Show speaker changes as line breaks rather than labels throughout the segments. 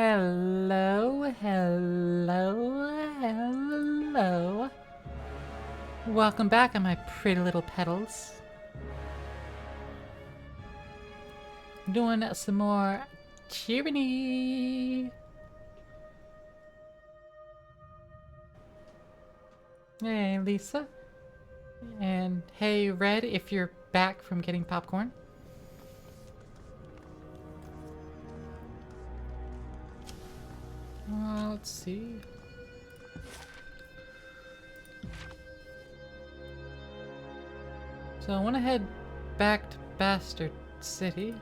Hello, hello, hello. Welcome back, my pretty little petals. Doing some more tyranny. Hey, Lisa. And hey, Red, if you're back from getting popcorn. Let's see. So I want to head back to Bastard City.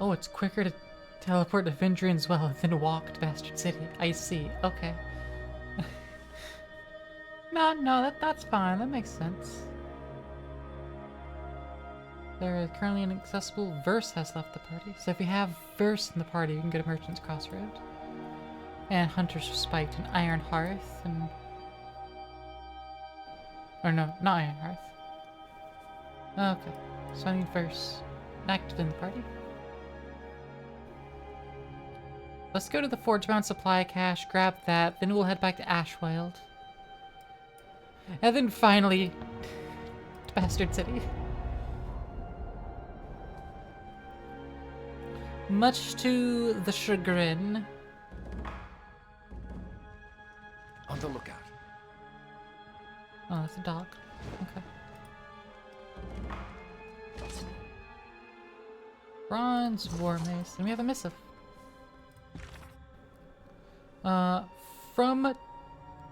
Oh, it's quicker to teleport to Vindrian's Well than walk to Bastard City. I see. Okay. No, that's fine. That makes sense. There is currently inaccessible. Verse has left the party. So if you have Verse in the party, you can go to Merchant's Crossroad. And Hunter's Respite and Iron Hearth and... Or no, not Iron Hearth. Okay, so I need Verse active in the party. Let's go to the Forge-bound supply cache, grab that, then we'll head back to Ashwild. And then finally, to Bastard City. Much to the chagrin.
On the lookout.
Oh, that's a dog. Okay. Bronze War Mace. And we have a missive. From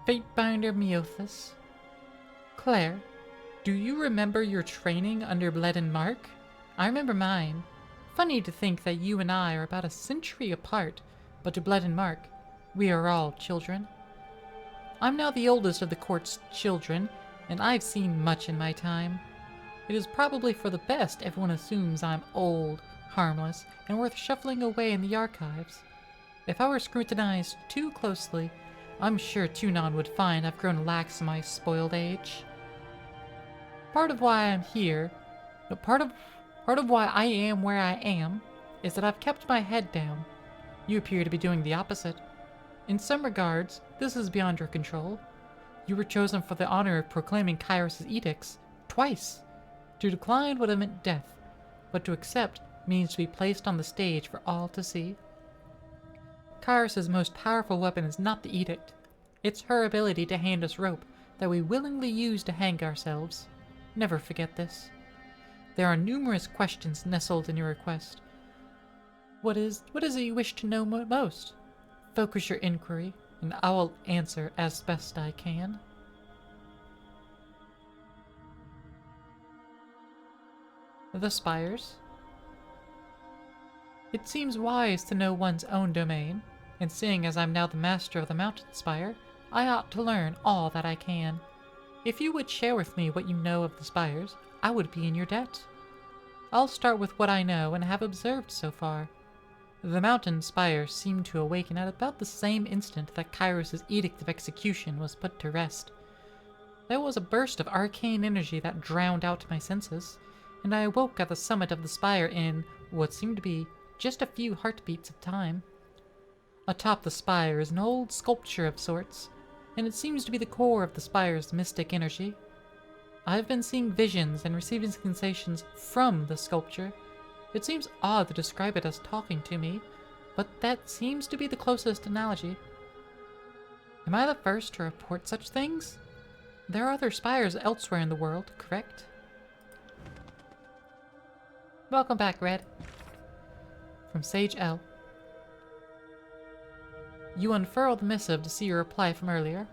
Fatebinder Meothis. Claire, do you remember your training under Bled and Mark? I remember mine. Funny to think that you and I are about a century apart, but to Bled and Mark, we are all children. I'm now the oldest of the court's children, and I've seen much in my time. It is probably for the best everyone assumes I'm old, harmless, and worth shuffling away in the archives. If I were scrutinized too closely, I'm sure Tunon would find I've grown lax in my spoiled age. Part of why I'm here, part of why I am where I am, is that I've kept my head down. You appear to be doing the opposite. In some regards, this is beyond your control. You were chosen for the honor of proclaiming Kairos' edicts, twice. To decline would have meant death, but to accept means to be placed on the stage for all to see. Kairos' most powerful weapon is not the edict. It's her ability to hand us rope that we willingly use to hang ourselves. Never forget this. There are numerous questions nestled in your request. What is it you wish to know most? Focus your inquiry, and I will answer as best I can. The Spires. It seems wise to know one's own domain, and seeing as I'm now the master of the Mountain Spire, I ought to learn all that I can. If you would share with me what you know of the Spires, I would be in your debt. I'll start with what I know and have observed so far. The Mountain Spires seemed to awaken at about the same instant that Kairos' Edict of Execution was put to rest. There was a burst of arcane energy that drowned out my senses, and I awoke at the summit of the spire in what seemed to be just a few heartbeats of time. Atop the spire is an old sculpture of sorts, and it seems to be the core of the spire's mystic energy. I've been seeing visions and receiving sensations from the sculpture. It seems odd to describe it as talking to me, but that seems to be the closest analogy. Am I the first to report such things? There are other spires elsewhere in the world, correct? Welcome back, Red. From Sage L. You unfurl the missive to see your reply from earlier.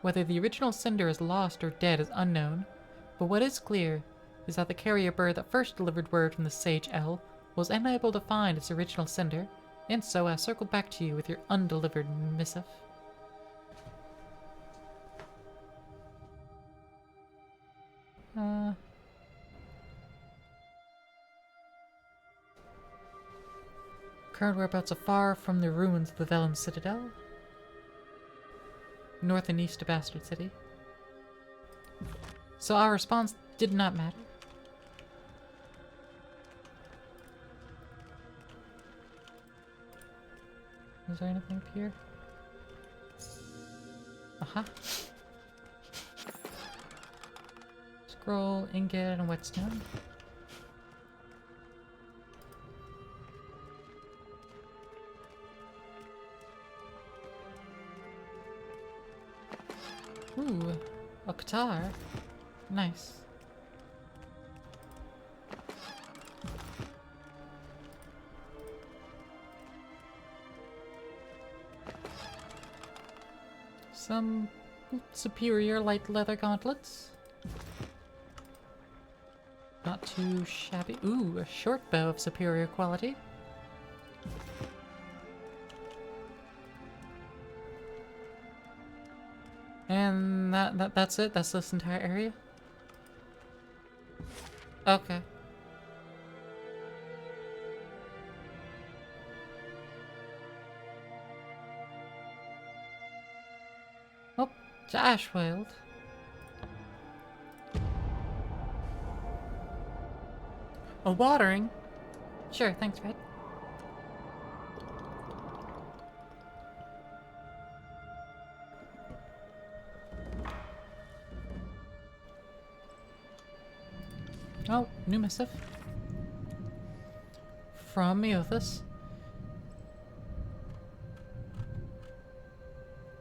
Whether the original sender is lost or dead is unknown, but what is clear is that the carrier bird that first delivered word from the Sage L was unable to find its original sender, and so I circled back to you with your undelivered missive. Current whereabouts are far from the ruins of the Vellum Citadel. North and east of Bastard City. So our response did not matter. Is there anything up here? Aha. Scroll, ingot, and whetstone. Ooh, a guitar. Nice. Some superior light leather gauntlets. Not too shabby. Ooh, a short bow of superior quality. And that's it? That's this entire area? Okay. Oh, to Ashweald. A watering? Sure, thanks, Red. Oh, new missive. From Meothas.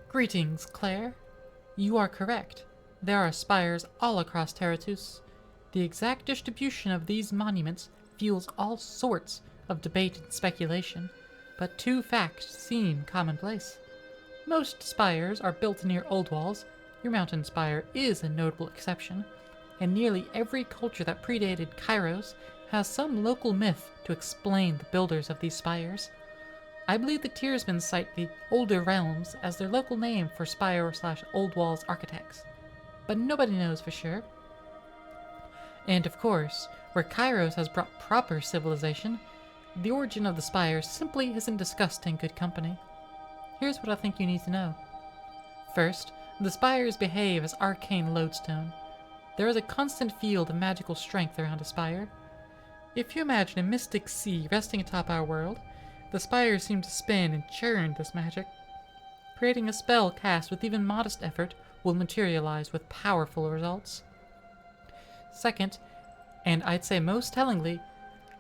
Greetings, Claire. You are correct. There are spires all across Terratus. The exact distribution of these monuments fuels all sorts of debate and speculation, but two facts seem commonplace. Most spires are built near old walls. Your mountain spire is a notable exception, and nearly every culture that predated Kairos has some local myth to explain the builders of these spires. I believe the Tiersmen cite the Older Realms as their local name for spire/old walls architects, but nobody knows for sure. And of course, where Kairos has brought proper civilization, the origin of the spires simply isn't discussed in good company. Here's what I think you need to know. First, the spires behave as arcane lodestone. There is a constant field of magical strength around a spire. If you imagine a mystic sea resting atop our world, the spires seem to spin and churn this magic. Creating a spell cast with even modest effort will materialize with powerful results. Second, and I'd say most tellingly,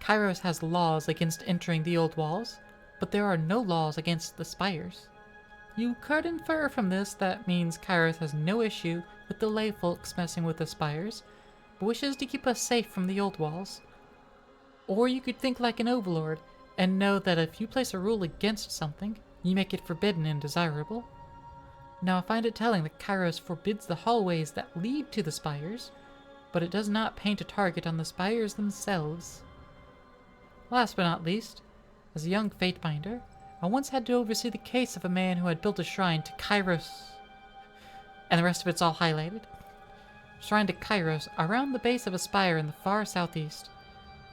Kairos has laws against entering the old walls, but there are no laws against the spires. You could infer from this that means Kairos has no issue with the lay folks messing with the spires, but wishes to keep us safe from the old walls. Or you could think like an overlord, and know that if you place a rule against something, you make it forbidden and desirable. Now I find it telling that Kairos forbids the hallways that lead to the spires, but it does not paint a target on the spires themselves. Last but not least, as a young Fatebinder, I once had to oversee the case of a man who had built a shrine to Kairos, and the rest of it's all highlighted. Shrine to Kairos around the base of a spire in the far southeast.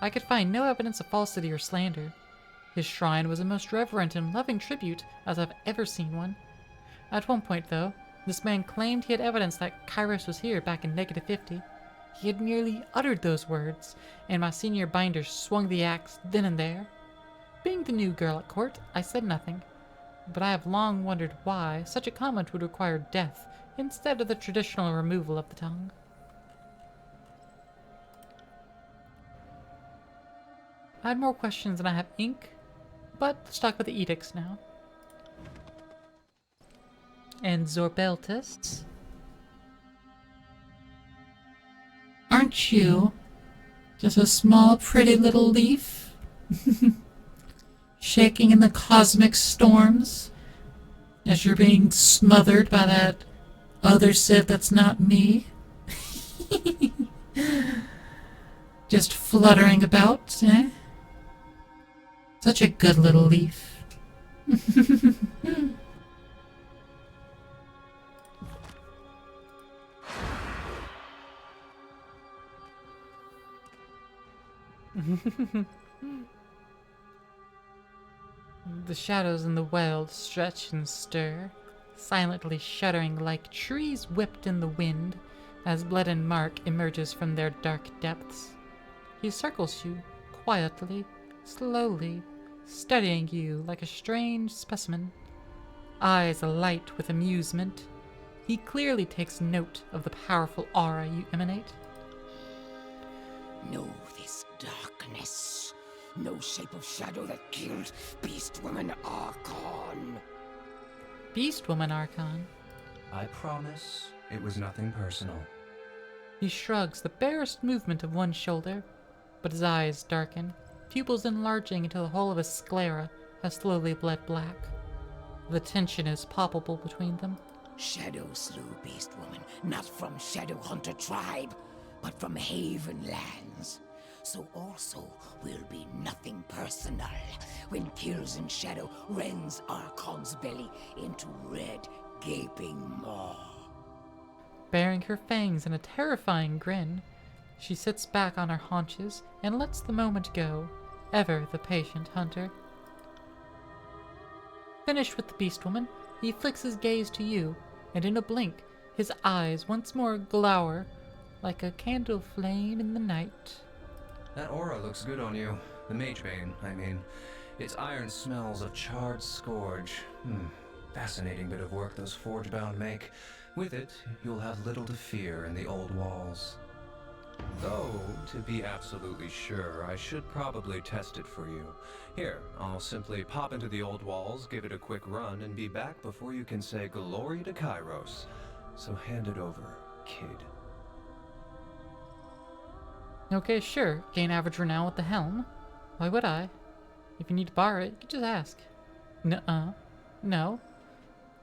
I could find no evidence of falsity or slander. His shrine was a most reverent and loving tribute as I've ever seen one. At one point, though, this man claimed he had evidence that Kairos was here back in -50. He had merely uttered those words, and my senior binder swung the axe then and there. Being the new girl at court, I said nothing, but I have long wondered why such a comment would require death instead of the traditional removal of the tongue. I had more questions than I have ink, but let's talk about the edicts now. And Zorbeltis. Aren't you just a small, pretty little leaf? Shaking in the cosmic storms as you're being smothered by that other Civ that's not me? Just fluttering about, eh? Such a good little leaf. The shadows in the well stretch and stir, silently shuddering like trees whipped in the wind as Bledan Mark emerges from their dark depths. He circles you, quietly, slowly, studying you like a strange specimen. Eyes alight with amusement, he clearly takes note of the powerful aura you emanate.
Know this darkness. No shape of shadow that killed Beast Woman Archon.
Beast Woman Archon.
I promise it was nothing personal.
He shrugs the barest movement of one shoulder, but his eyes darken, pupils enlarging until the whole of his sclera has slowly bled black. The tension is palpable between them.
Shadow slew Beast Woman, not from Shadow Hunter tribe, but from Haven Lands. So also will be nothing personal when Kills in Shadow rends Archon's belly into red, gaping maw.
Baring her fangs in a terrifying grin, she sits back on her haunches and lets the moment go, ever the patient hunter. Finished with the Beast Woman, he flicks his gaze to you, and in a blink, his eyes once more glower like a candle flame in the night.
That aura looks good on you. The Magebane, I mean. Its iron smells of charred scourge. Fascinating bit of work those Forgebound make. With it, you'll have little to fear in the old walls. Though, to be absolutely sure, I should probably test it for you. Here, I'll simply pop into the old walls, give it a quick run, and be back before you can say glory to Kairos. So hand it over, kid.
Okay, sure, gain average renown with the helm. Why would I? If you need to borrow it, you can just ask. Nuh-uh. No.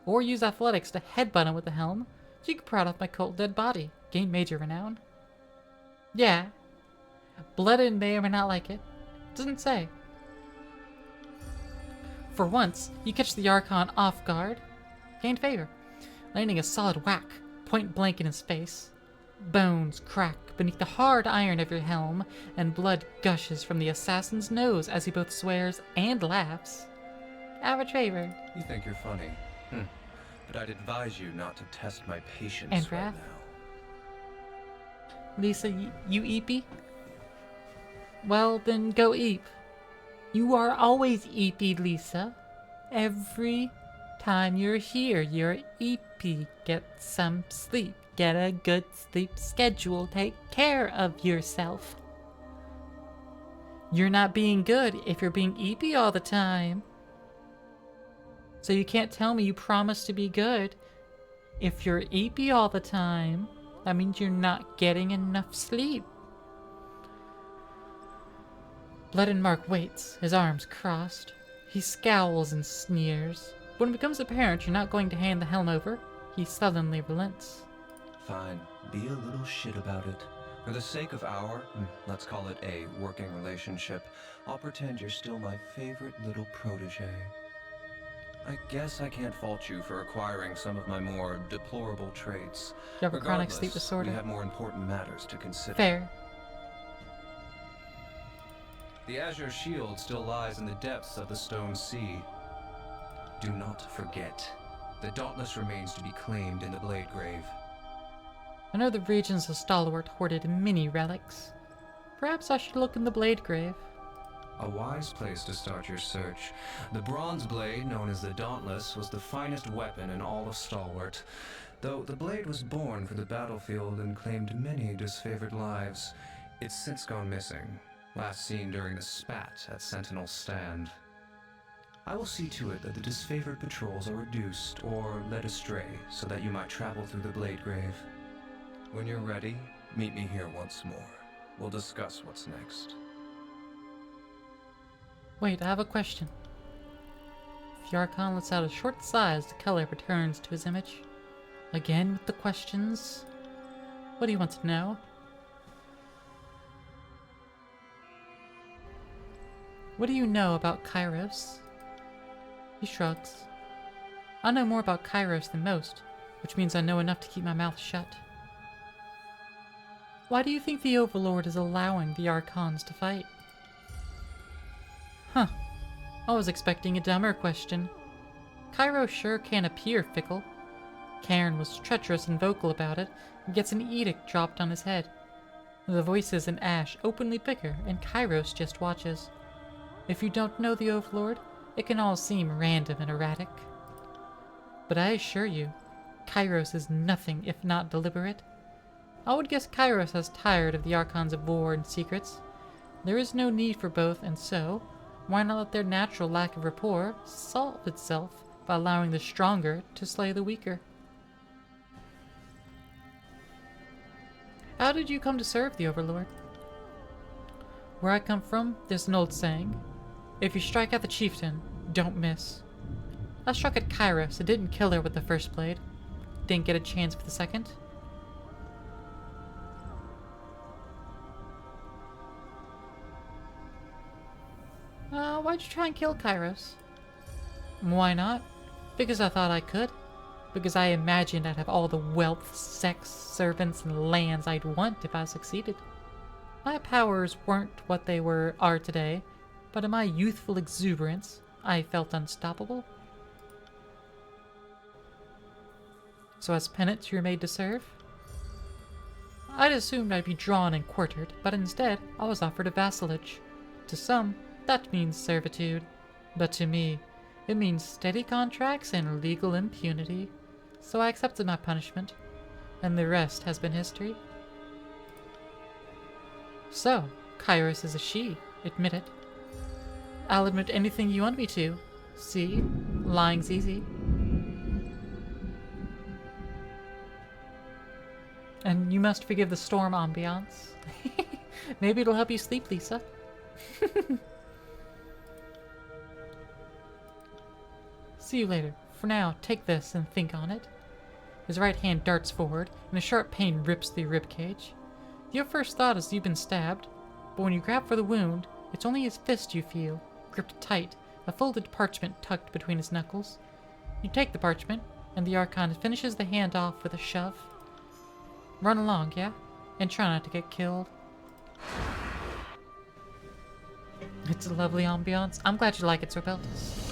Or use athletics to headbutt him with the helm, so you can prod off my cold dead body. Gain major renown. Yeah. Blooded may or may not like it. Doesn't say. For once, you catch the Archon off guard. Gain favor, landing a solid whack, point blank in his face. Bones crack beneath the hard iron of your helm, and blood gushes from the assassin's nose as he both swears and laughs. Average favor.
You think you're funny. But I'd advise you not to test my patience
And
right
wrath?
now.
Lisa, you eepy? Well, then go eep. You are always eepy, Lisa. Every time you're here, you're eepy. Get some sleep. Get a good sleep schedule. Take care of yourself. You're not being good if you're being eepy all the time. So you can't tell me you promise to be good. If you're eepy all the time, that means you're not getting enough sleep. Blooded Mark waits, his arms crossed. He scowls and sneers. When it becomes apparent you're not going to hand the helm over, he sullenly relents.
Fine, be a little shit about it. For the sake of our, let's call it a working relationship, I'll pretend you're still my favorite little protege. I guess I can't fault you for acquiring some of my more deplorable traits.
You have a chronic sleep
Regardless,
disorder?
we have more important matters to consider.
Fair.
The Azure Shield still lies in the depths of the Stone Sea. Do not forget, the Dauntless remains to be claimed in the Blade Grave.
I know the regions of Stalwart hoarded many relics. Perhaps I should look in the Blade Grave.
A wise place to start your search. The bronze blade, known as the Dauntless, was the finest weapon in all of Stalwart. Though the blade was born for the battlefield and claimed many disfavored lives, it's since gone missing, last seen during the spat at Sentinel's stand. I will see to it that the disfavored patrols are reduced or led astray so that you might travel through the Blade Grave. When you're ready, meet me here once more. We'll discuss what's next.
Wait, I have a question. If the Archon lets out a short sigh as the color returns to his image. Again with the questions. What do you want to know? What do you know about Kairos? He shrugs. I know more about Kairos than most, which means I know enough to keep my mouth shut. Why do you think the Overlord is allowing the Archons to fight? Huh. I was expecting a dumber question. Kairos sure can appear fickle. Cairn was treacherous and vocal about it, and gets an edict dropped on his head. The voices in Ash openly bicker, and Kairos just watches. If you don't know the Overlord, it can all seem random and erratic. But I assure you, Kairos is nothing if not deliberate. I would guess Kairos has tired of the Archons of War and secrets. There is no need for both, and so, why not let their natural lack of rapport solve itself by allowing the stronger to slay the weaker? How did you come to serve the Overlord? Where I come from, there's an old saying, if you strike at the chieftain, don't miss. I struck at Kairos and didn't kill her with the first blade. Didn't get a chance with the second. Why'd you try and kill Kairos? Why not? Because I thought I could. Because I imagined I'd have all the wealth, sex, servants, and lands I'd want if I succeeded. My powers weren't what they are today, but in my youthful exuberance, I felt unstoppable. So as penance, you were made to serve? I'd assumed I'd be drawn and quartered, but instead, I was offered a vassalage. To some, that means servitude, but to me, it means steady contracts and legal impunity. So I accepted my punishment, and the rest has been history. So, Kairos is a she, admit it. I'll admit anything you want me to. See, lying's easy. And you must forgive the storm ambiance. Maybe it'll help you sleep, Lisa. See you later. For now, take this and think on it. His right hand darts forward, and a sharp pain rips through your ribcage. Your first thought is you've been stabbed, but when you grab for the wound, it's only his fist you feel, gripped tight, a folded parchment tucked between his knuckles. You take the parchment, and the Archon finishes the hand off with a shove. Run along, yeah? And try not to get killed. It's a lovely ambiance. I'm glad you like it, Sir Beltus.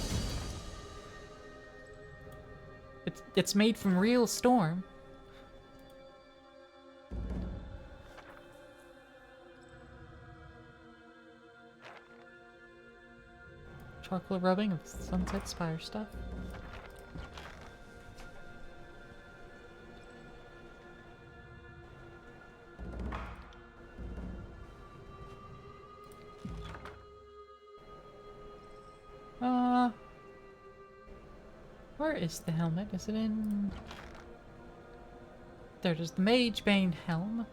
It's made from real storm. Charcoal rubbing of Sunset Spire stuff. Where is the helmet? Is it in... There it is, the Magebane helm.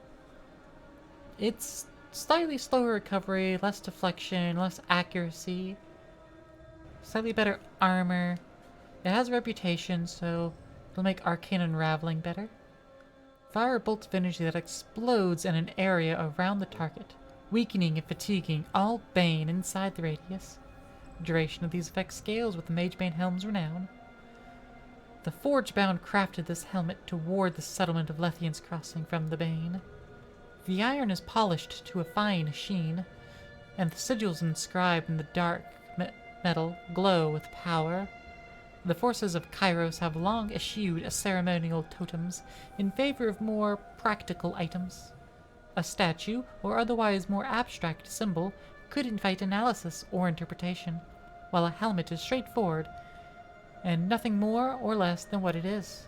It's slightly slower recovery, less deflection, less accuracy, slightly better armor. It has a reputation, so it'll make arcane unraveling better. Fire bolts of energy that explodes in an area around the target, weakening and fatiguing all Bane inside the radius. The duration of these effects scales with the Magebane helm's renown. The Forgebound crafted this helmet to ward the settlement of Lethian's Crossing from the Bane. The iron is polished to a fine sheen, and the sigils inscribed in the dark metal glow with power. The forces of Kairos have long eschewed ceremonial totems in favor of more practical items. A statue, or otherwise more abstract symbol, could invite analysis or interpretation, while a helmet is straightforward and nothing more or less than what it is.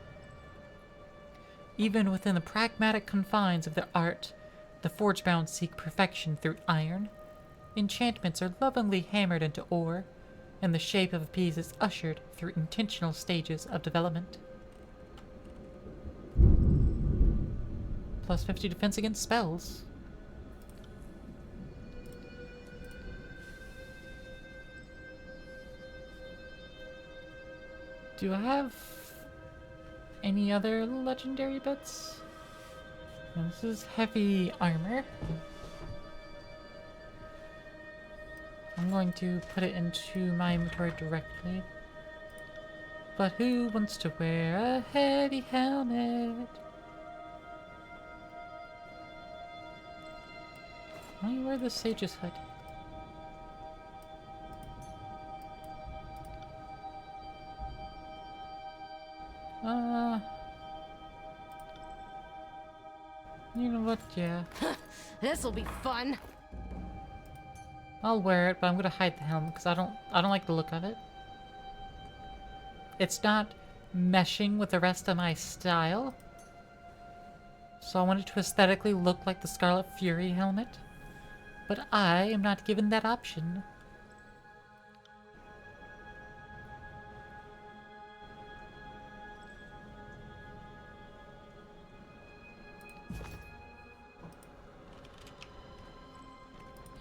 Even within the pragmatic confines of their art, the Forgebound seek perfection through iron. Enchantments are lovingly hammered into ore, and the shape of a piece is ushered through intentional stages of development. Plus 50 defense against spells. Do I have any other legendary bits? No, this is heavy armor. I'm going to put it into my inventory directly. But who wants to wear a heavy helmet? Why don't you wear the Sage's hood? You know what, yeah.
This'll be fun.
I'll wear it, but I'm gonna hide the helmet because I don't like the look of it. It's not meshing with the rest of my style. So I want it to aesthetically look like the Scarlet Fury helmet. But I am not given that option.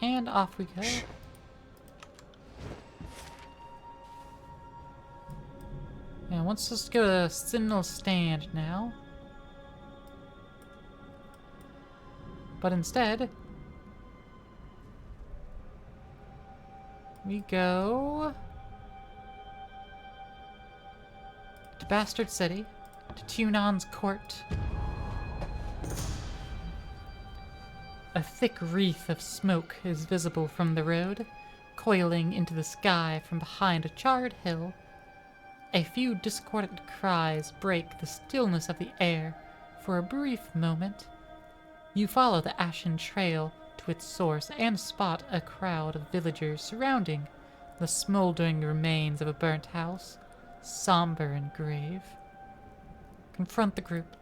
And off we go. And let's just go to Sentinel Stand now. But instead, we go to Bastard City, to Tunon's court. A thick wreath of smoke is visible from the road, coiling into the sky from behind a charred hill. A few discordant cries break the stillness of the air for a brief moment. You follow the ashen trail to its source and spot a crowd of villagers surrounding the smoldering remains of a burnt house, somber and grave. Confront the group.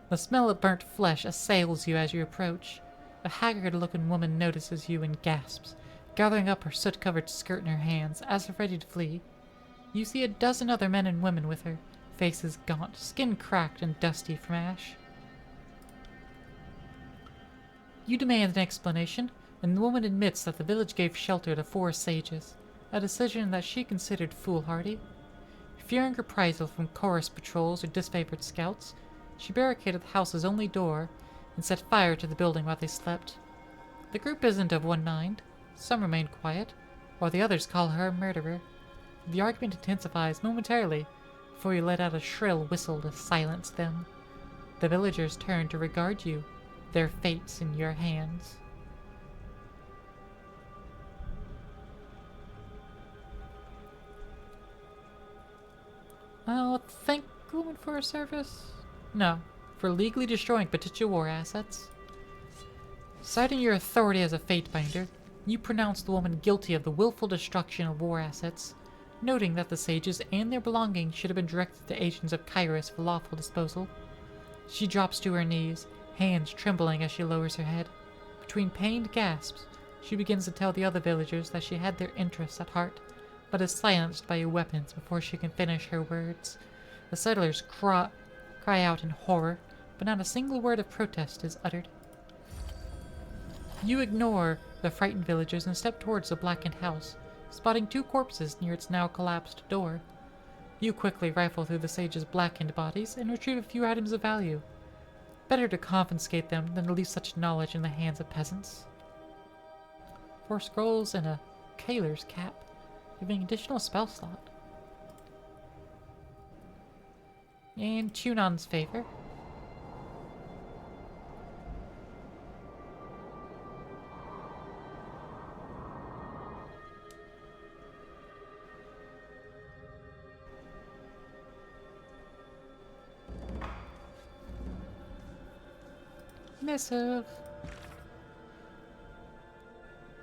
The smell of burnt flesh assails you as you approach. A haggard-looking woman notices you and gasps, gathering up her soot-covered skirt in her hands as if ready to flee. You see a dozen other men and women with her, faces gaunt, skin cracked and dusty from ash. You demand an explanation, and the woman admits that the village gave shelter to 4 sages, a decision that she considered foolhardy. Fearing reprisal from chorus patrols or disfavored scouts, she barricaded the house's only door and set fire to the building while they slept. The group isn't of one mind. Some remain quiet, while the others call her a murderer. The argument intensifies momentarily before you let out a shrill whistle to silence them. The villagers turn to regard you, their fates in your hands. I'll thank the woman for her service? No, for legally destroying Petitia war assets. Citing your authority as a Fatebinder, you pronounce the woman guilty of the willful destruction of war assets, noting that the sages and their belongings should have been directed to agents of Kairos for lawful disposal. She drops to her knees, hands trembling as she lowers her head. Between pained gasps, she begins to tell the other villagers that she had their interests at heart, but is silenced by your weapons before she can finish her words. The settlers cry out in horror, but not a single word of protest is uttered. You ignore the frightened villagers and step towards the blackened house, spotting 2 corpses near its now collapsed door. You quickly rifle through the sages' blackened bodies and retrieve a few items of value. Better to confiscate them than to leave such knowledge in the hands of peasants. 4 scrolls and a Kaler's cap, giving additional spell slot. And Tunon's favor. Missive.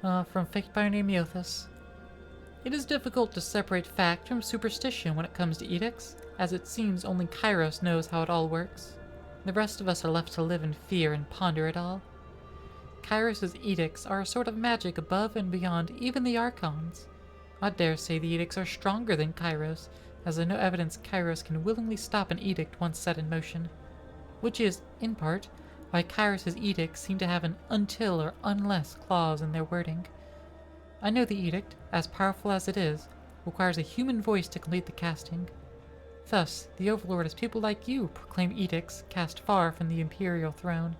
From Fatebinder Miothus. It is difficult to separate fact from superstition when it comes to edicts, as it seems only Kairos knows how it all works. The rest of us are left to live in fear and ponder it all. Kairos' edicts are a sort of magic above and beyond even the Archons. I dare say the edicts are stronger than Kairos, as there's no evidence Kairos can willingly stop an edict once set in motion. Which is, in part, why Kairos' edicts seem to have an until or unless clause in their wording. I know the edict, as powerful as it is, requires a human voice to complete the casting. Thus, the Overlord has people like you proclaim edicts cast far from the Imperial throne.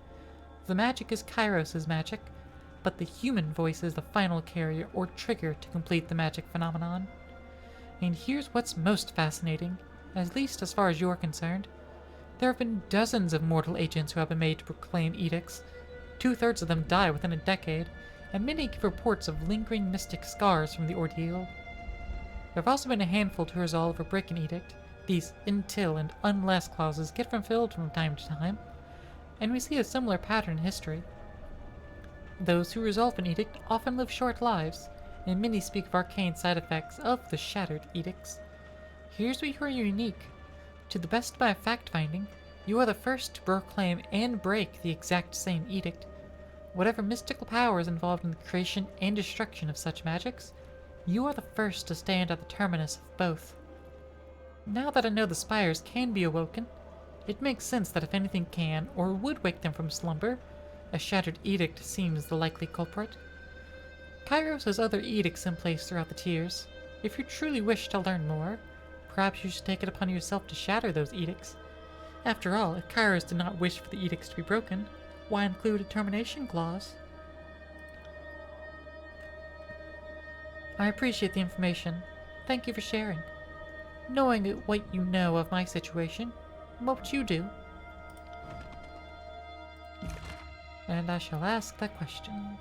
The magic is Kairos' magic, but the human voice is the final carrier or trigger to complete the magic phenomenon. And here's what's most fascinating, at least as far as you're concerned. There have been dozens of mortal agents who have been made to proclaim edicts. 2/3 of them die within a decade, and many give reports of lingering mystic scars from the ordeal. There have also been a handful to resolve or break an edict. These until and unless clauses get fulfilled from time to time, and we see a similar pattern in history. Those who resolve an edict often live short lives, and many speak of arcane side effects of the shattered edicts. Here's where you are unique. To the best of my fact-finding, you are the first to proclaim and break the exact same edict. Whatever mystical power is involved in the creation and destruction of such magics, you are the first to stand at the terminus of both. Now that I know the spires can be awoken, it makes sense that if anything can or would wake them from slumber, a shattered edict seems the likely culprit. Kairos has other edicts in place throughout the tiers. If you truly wish to learn more, perhaps you should take it upon yourself to shatter those edicts. After all, if Kairos did not wish for the edicts to be broken, why include a termination clause? I appreciate the information. Thank you for sharing. Knowing what you know of my situation, what would you do? And I shall ask that question.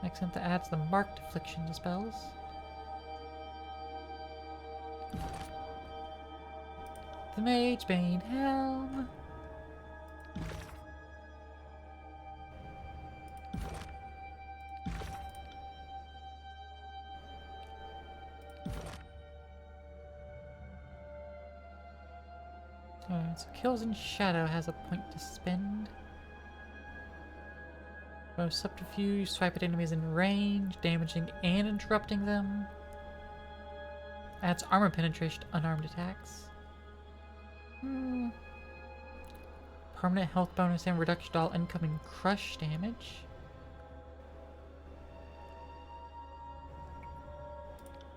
Accent that adds the marked affliction to spells. The Magebane Helm. Alright, so Kills in Shadow has a point to spend. Most subterfuge, swipe at enemies in range, damaging and interrupting them. Adds armor penetration to unarmed attacks. Permanent health bonus and reduction to all incoming crush damage.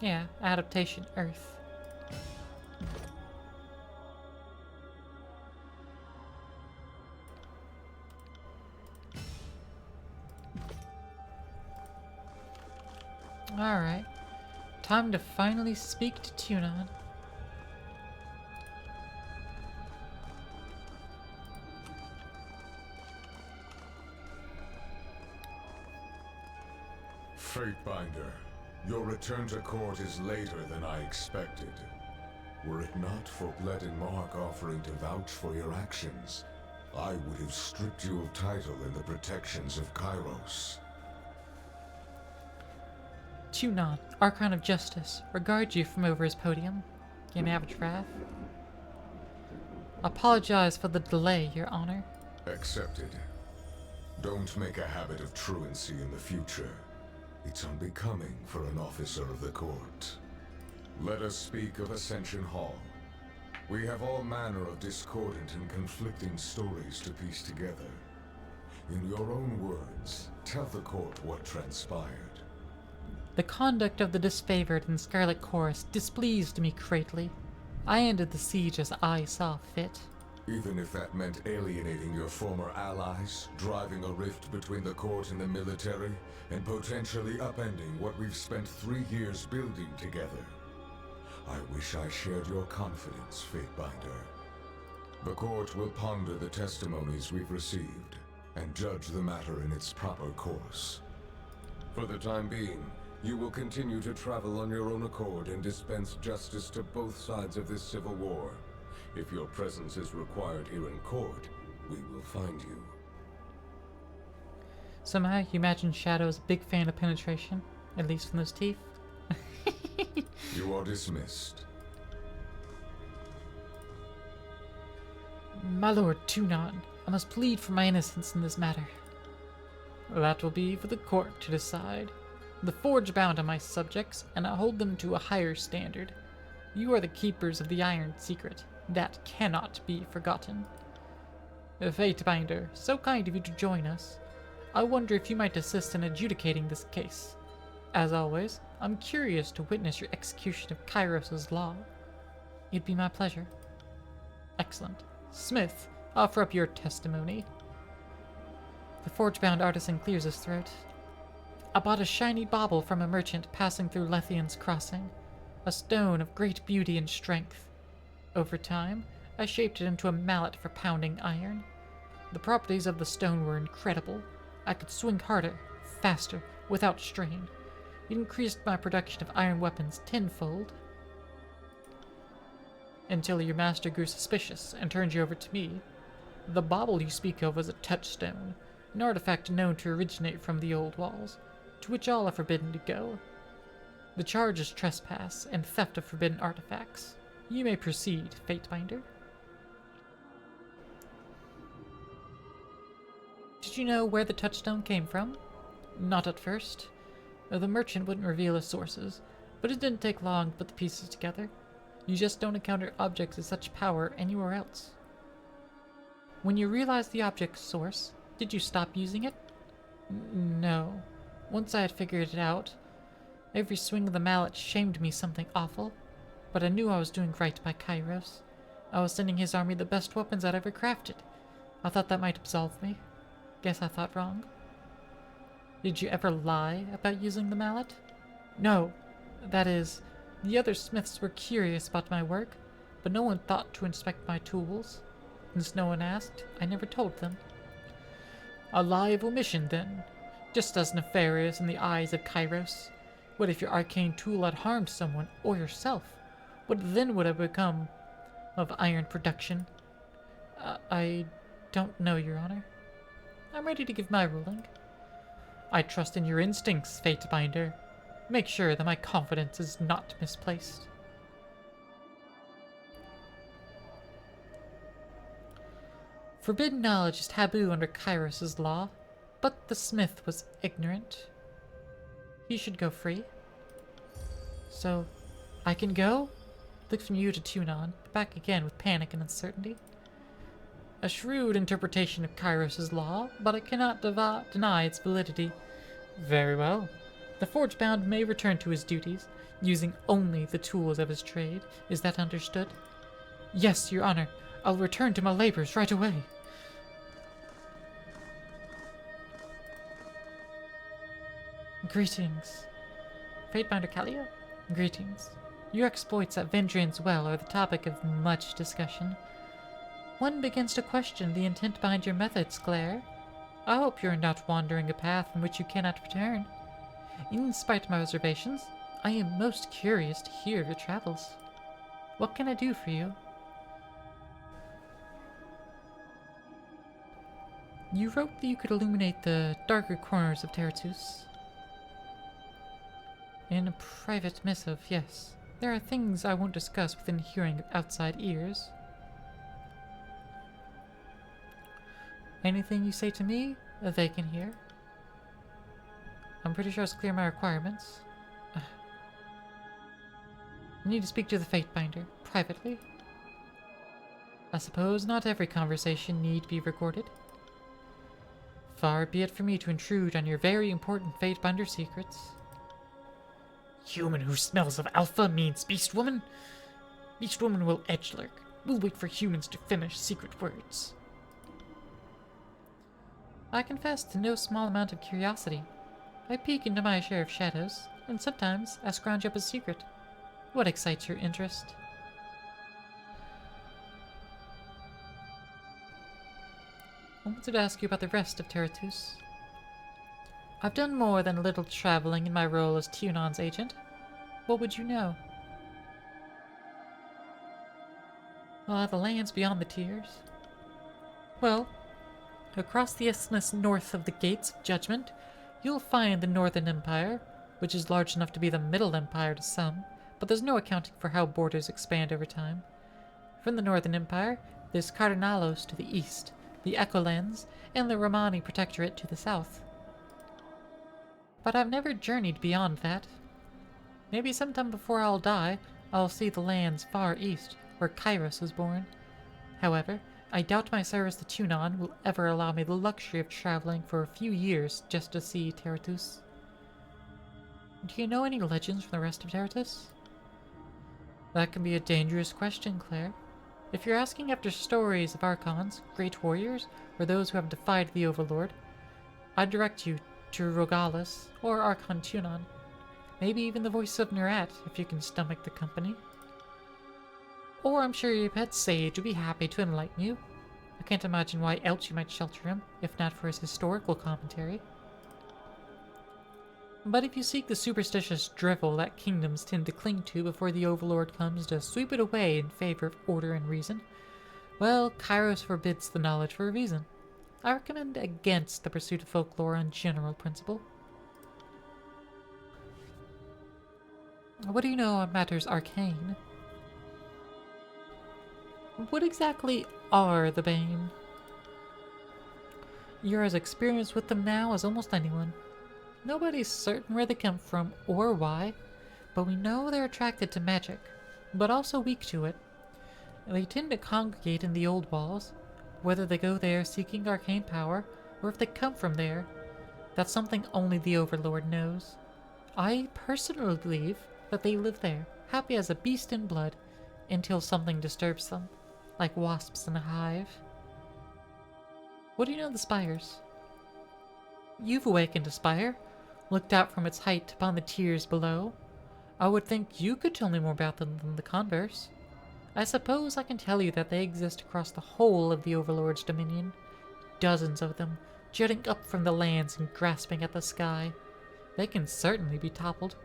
Yeah, adaptation Earth. Alright. Time to finally speak to Tunon.
Fatebinder, your return to court is later than I expected. Were it not for Bleddyn Mark offering to vouch for your actions, I would have stripped you of title and the protections of Kairos.
Tunon, Archon of Justice, regards you from over his podium. Game average wrath. Apologize for the delay, Your Honor.
Accepted. Don't make a habit of truancy in the future. It's unbecoming for an officer of the court. Let us speak of Ascension Hall. We have all manner of discordant and conflicting stories to piece together. In your own words, tell the court what transpired.
The conduct of the disfavored and Scarlet Chorus displeased me greatly. I ended the siege as I saw fit.
Even if that meant alienating your former allies, driving a rift between the court and the military, and potentially upending what we've spent 3 years building together. I wish I shared your confidence, Fatebinder. The court will ponder the testimonies we've received, and judge the matter in its proper course. For the time being, you will continue to travel on your own accord and dispense justice to both sides of this civil war. If your presence is required here in court, we will find you.
Somehow you imagine Shadow is a big fan of penetration, at least from those teeth.
You are dismissed.
My lord Tunon, I must plead for my innocence in this matter. That will be for the court to decide. The Forge bound on my subjects, and I hold them to a higher standard. You are the keepers of the Iron Secret. That cannot be forgotten. Fatebinder, so kind of you to join us. I wonder if you might assist in adjudicating this case. As always, I'm curious to witness your execution of Kairos' law. It'd be my pleasure. Excellent. Smith, offer up your testimony. The forge-bound artisan clears his throat. I bought a shiny bauble from a merchant passing through Lethian's Crossing, a stone of great beauty and strength. Over time, I shaped it into a mallet for pounding iron. The properties of the stone were incredible. I could swing harder, faster, without strain. It increased my production of iron weapons tenfold. Until your master grew suspicious and turned you over to me. The bauble you speak of was a touchstone, an artifact known to originate from the old walls, to which all are forbidden to go. The charge is trespass and theft of forbidden artifacts. You may proceed, Fatebinder. Did you know where the touchstone came from? Not at first. The merchant wouldn't reveal his sources, but it didn't take long to put the pieces together. You just don't encounter objects of such power anywhere else. When you realized the object's source, did you stop using it? No. Once I had figured it out, every swing of the mallet shamed me something awful, but I knew I was doing right by Kairos. I was sending his army the best weapons I'd ever crafted. I thought that might absolve me. Guess I thought wrong. Did you ever lie about using the mallet? No. That is, the other smiths were curious about my work, but no one thought to inspect my tools. Since no one asked, I never told them. A lie of omission, then. Just as nefarious in the eyes of Kairos. What if your arcane tool had harmed someone, or yourself? What then would have become of iron production? I don't know, Your Honor. I'm ready to give my ruling. I trust in your instincts, Fatebinder. Make sure that my confidence is not misplaced. Forbidden knowledge is taboo under Kairos' law, but the smith was ignorant. He should go free. So, I can go? Look from you to Tunon, back again with panic and uncertainty. A shrewd interpretation of Kairos' law, but I cannot deny its validity. Very well. The Forgebound may return to his duties, using only the tools of his trade. Is that understood? Yes, Your Honor. I'll return to my labors right away. Greetings. Fatebinder Kalia? Greetings. Your exploits at Vendrian's Well are the topic of much discussion. One begins to question the intent behind your methods, Claire. I hope you are not wandering a path in which you cannot return. In spite of my reservations, I am most curious to hear of your travels. What can I do for you? You wrote that you could illuminate the darker corners of Terratus. In a private missive, yes. There are things I won't discuss within hearing of outside ears. Anything you say to me, they can hear. I'm pretty sure it's clear my requirements. I need to speak to the Fatebinder, privately. I suppose not every conversation need be recorded. Far be it from me to intrude on your very important Fatebinder secrets. Human who smells of alpha means beast woman. Beast woman will edgelurk. We'll wait for humans to finish secret words. I confess to no small amount of curiosity. I peek into my share of shadows, and sometimes I scrounge up a secret. What excites your interest? I wanted to ask you about the rest of Terratus. I've done more than a little traveling in my role as Tunon's agent. What would you know? The lands beyond the tiers. Well, across the isthmus north of the Gates of Judgment, you'll find the Northern Empire, which is large enough to be the Middle Empire to some, but there's no accounting for how borders expand over time. From the Northern Empire, there's Cardinalos to the east, the Echolands, and the Romani Protectorate to the south. But I've never journeyed beyond that. Maybe sometime before I'll die, I'll see the lands far east, where Kairos was born. However, I doubt my service to Tunon will ever allow me the luxury of traveling for a few years just to see Terratus. Do you know any legends from the rest of Terratus? That can be a dangerous question, Claire. If you're asking after stories of Archons, great warriors, or those who have defied the Overlord, I'd direct you to Rogalis or Archon Tunon. Maybe even the voice of Nerat, if you can stomach the company. Or I'm sure your pet sage would be happy to enlighten you. I can't imagine why else you might shelter him, if not for his historical commentary. But if you seek the superstitious drivel that kingdoms tend to cling to before the Overlord comes to sweep it away in favor of order and reason, well, Kairos forbids the knowledge for a reason. I recommend against the pursuit of folklore on general principle. What do you know on matters arcane? What exactly are the Bane? You're as experienced with them now as almost anyone. Nobody's certain where they come from or why, but we know they're attracted to magic, but also weak to it. They tend to congregate in the old walls, whether they go there seeking arcane power, or if they come from there. That's something only the Overlord knows. I personally believe that they live there, happy as a beast in blood, until something disturbs them, like wasps in a hive. What do you know of the spires? You've awakened a spire, looked out from its height upon the tiers below. I would think you could tell me more about them than the converse. I suppose I can tell you that they exist across the whole of the Overlord's dominion. Dozens of them, jutting up from the lands and grasping at the sky. They can certainly be toppled.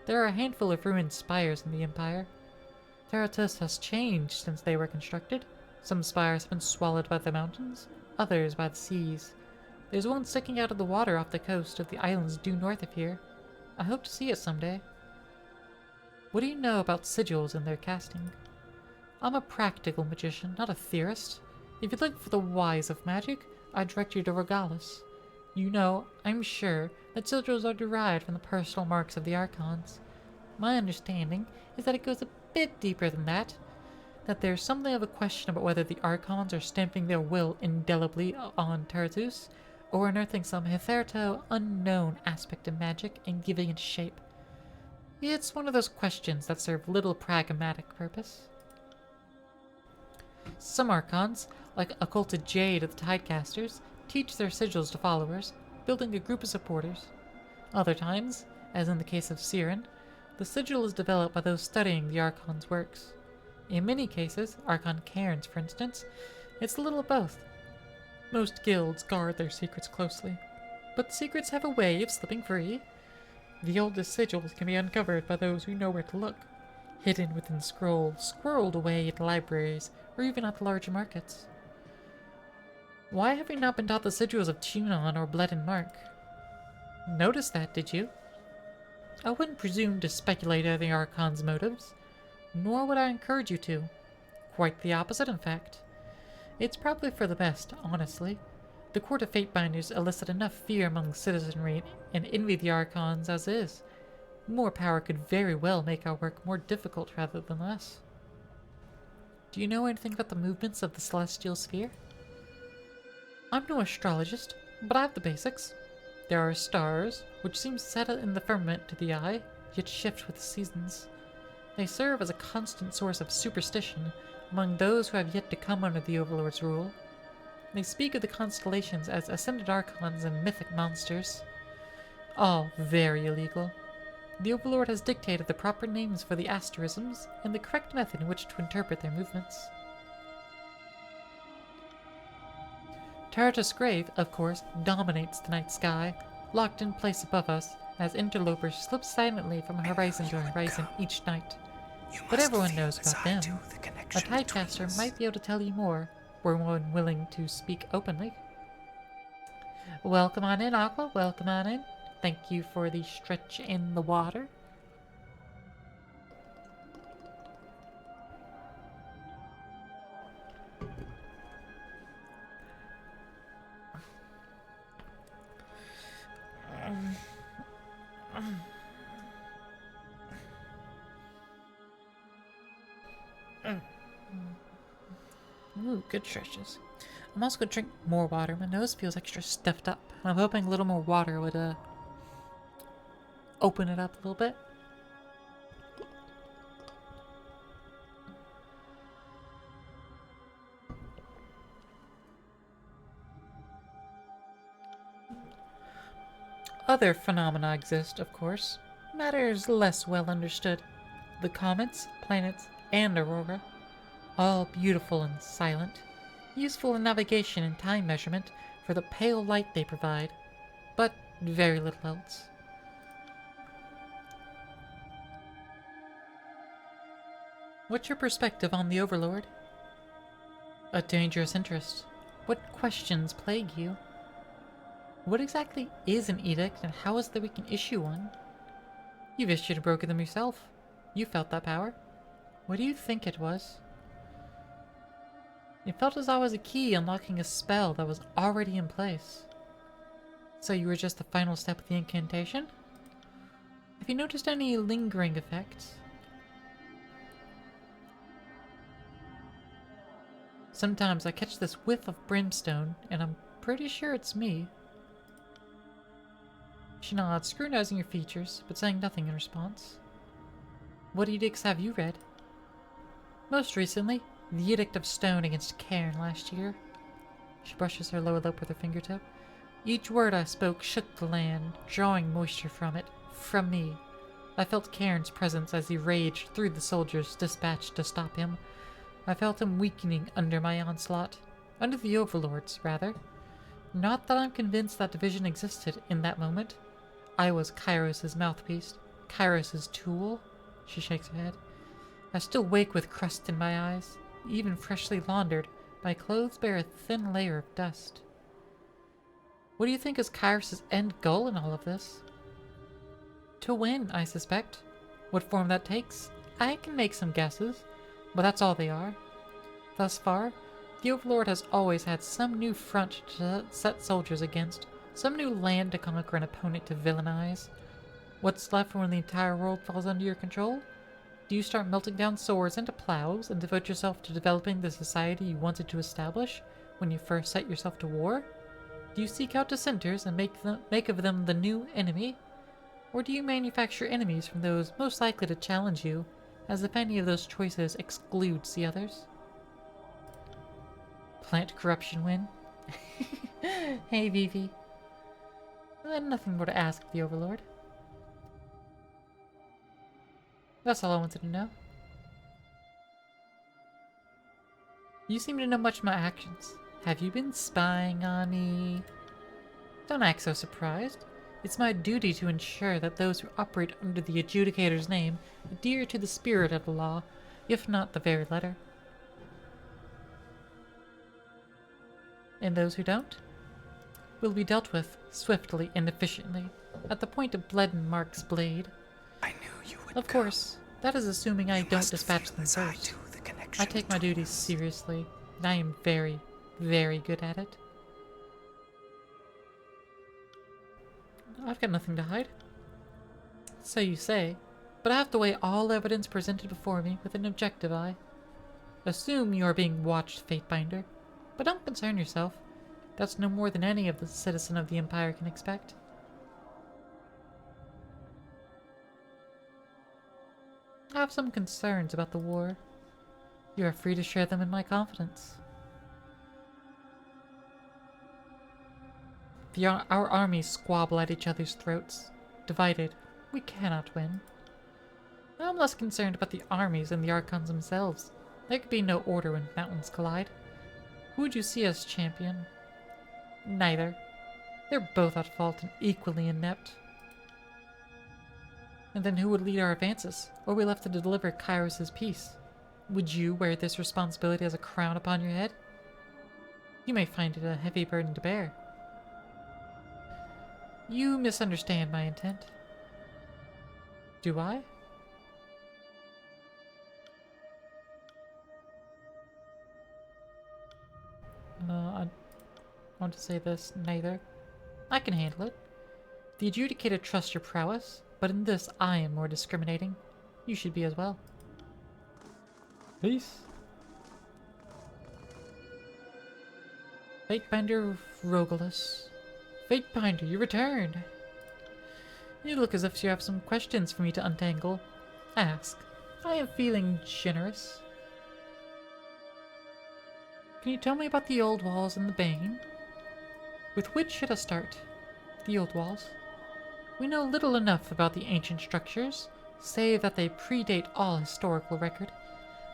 There are a handful of ruined spires in the Empire. Theratus has changed since they were constructed. Some spires have been swallowed by the mountains, others by the seas. There's one sticking out of the water off the coast of the islands due north of here. I hope to see it someday. What do you know about sigils and their casting? I'm a practical magician, not a theorist. If you look for the whys of magic, I direct you to Regalis. You know, I'm sure, that sigils are derived from the personal marks of the Archons. My understanding is that it goes a bit deeper than that there's something of a question about whether the Archons are stamping their will indelibly on Terratus, or unearthing some hitherto unknown aspect of magic and giving it shape. It's one of those questions that serve little pragmatic purpose. Some Archons, like occulted Jade of the Tidecasters, teach their sigils to followers, building a group of supporters. Other times, as in the case of Siren, the sigil is developed by those studying the Archon's works. In many cases, Archon Cairns for instance, it's a little of both. Most guilds guard their secrets closely, but secrets have a way of slipping free. The oldest sigils can be uncovered by those who know where to look, hidden within scrolls, squirreled away in libraries, or even at large markets. Why have you not been taught the sigils of Tunon or Bledin Mark? Notice that, did you? I wouldn't presume to speculate on the Archon's motives, nor would I encourage you to. Quite the opposite, in fact. It's probably for the best, honestly. The Court of Fatebinders elicit enough fear among citizenry and envy the Archons as is. More power could very well make our work more difficult rather than less. Do you know anything about the movements of the celestial sphere? I'm no astrologist, but I have the basics. There are stars, which seem set in the firmament to the eye, yet shift with the seasons. They serve as a constant source of superstition among those who have yet to come under the Overlord's rule. They speak of the constellations as ascended archons and mythic monsters. All very illegal. The Overlord has dictated the proper names for the asterisms and the correct method in which to interpret their movements. Terratus Grave, of course, dominates the night sky, locked in place above us as interlopers slip silently from horizon to horizon each night. But everyone knows about them. A Tidecaster might be able to tell you more, were one willing to speak openly. Welcome on in, Aqua, welcome on in. Thank you for the stretch in the water. Ooh, good stretches. I'm also gonna drink more water. My nose feels extra stuffed up. I'm hoping a little more water would open it up a little bit. Other phenomena exist, of course. Matters less well understood. The comets, planets, and aurora. All beautiful and silent. Useful in navigation and time measurement for the pale light they provide. But very little else. What's your perspective on the Overlord? A dangerous interest. What questions plague you? What exactly is an edict, and how is it that we can issue one? You've issued and broken them yourself. You felt that power. What do you think it was? It felt as though I was a key unlocking a spell that was already in place. So you were just the final step of the incantation? Have you noticed any lingering effects? Sometimes I catch this whiff of brimstone, and I'm pretty sure it's me. She nods, scrutinizing your features, but saying nothing in response. What edicts have you read? Most recently, the Edict of Stone against Cairn last year. She brushes her lower lip with her fingertip. Each word I spoke shook the land, drawing moisture from it, from me. I felt Cairn's presence as he raged through the soldiers dispatched to stop him. I felt him weakening under my onslaught. Under the overlords, rather. Not that I'm convinced that division existed in that moment. I was Kairos' mouthpiece, Kairos' tool. She shakes her head. I still wake with crust in my eyes. Even freshly laundered, my clothes bear a thin layer of dust. What do you think is Kairos' end goal in all of this? To win, I suspect. What form that takes, I can make some guesses, but that's all they are. Thus far, the Overlord has always had some new front to set soldiers against, some new land to conquer, an opponent to villainize. What's left when the entire world falls under your control? Do you start melting down swords into plows and devote yourself to developing the society you wanted to establish when you first set yourself to war? Do you seek out dissenters and make of them the new enemy? Or do you manufacture enemies from those most likely to challenge you, as if any of those choices excludes the others? Plant corruption win? Hey, Vivi. I had nothing more to ask the Overlord. That's all I wanted to know. You seem to know much of my actions. Have you been spying on me? Don't act so surprised. It's my duty to ensure that those who operate under the Adjudicator's name adhere to the spirit of the law, if not the very letter. And those who don't? Will be dealt with swiftly and efficiently, at the point of Bledenmark's blade.
I knew you would.
Of course, that is assuming I don't
must
dispatch
feel
them
as I
first.
do the connection
I take my duties
between us.
seriously, and I am very, very good at it. I've got nothing to hide. So you say, but I have to weigh all evidence presented before me with an objective eye. Assume you are being watched, Fatebinder, but don't concern yourself. That's no more than any of the citizen of the Empire can expect. I have some concerns about the war. You are free to share them in my confidence. Our armies squabble at each other's throats. Divided, we cannot win. I'm less concerned about the armies than the Archons themselves. There could be no order when mountains collide. Who would you see as champion? Neither. They're both at fault and equally inept. And then who would lead our advances? Or are we left to deliver Kairos' peace? Would you wear this responsibility as a crown upon your head? You may find it a heavy burden to bear. You misunderstand my intent. Do I? I want to say this, neither. I can handle it. The Adjudicator trusts your prowess, but in this I am more discriminating. You should be as well. Peace. Fatebinder Rogalus. Fatebinder, you returned. You look as if you have some questions for me to untangle. Ask. I am feeling generous. Can you tell me about the old walls and the Bane? With which should I start? The old walls. We know little enough about the ancient structures, save that they predate all historical record.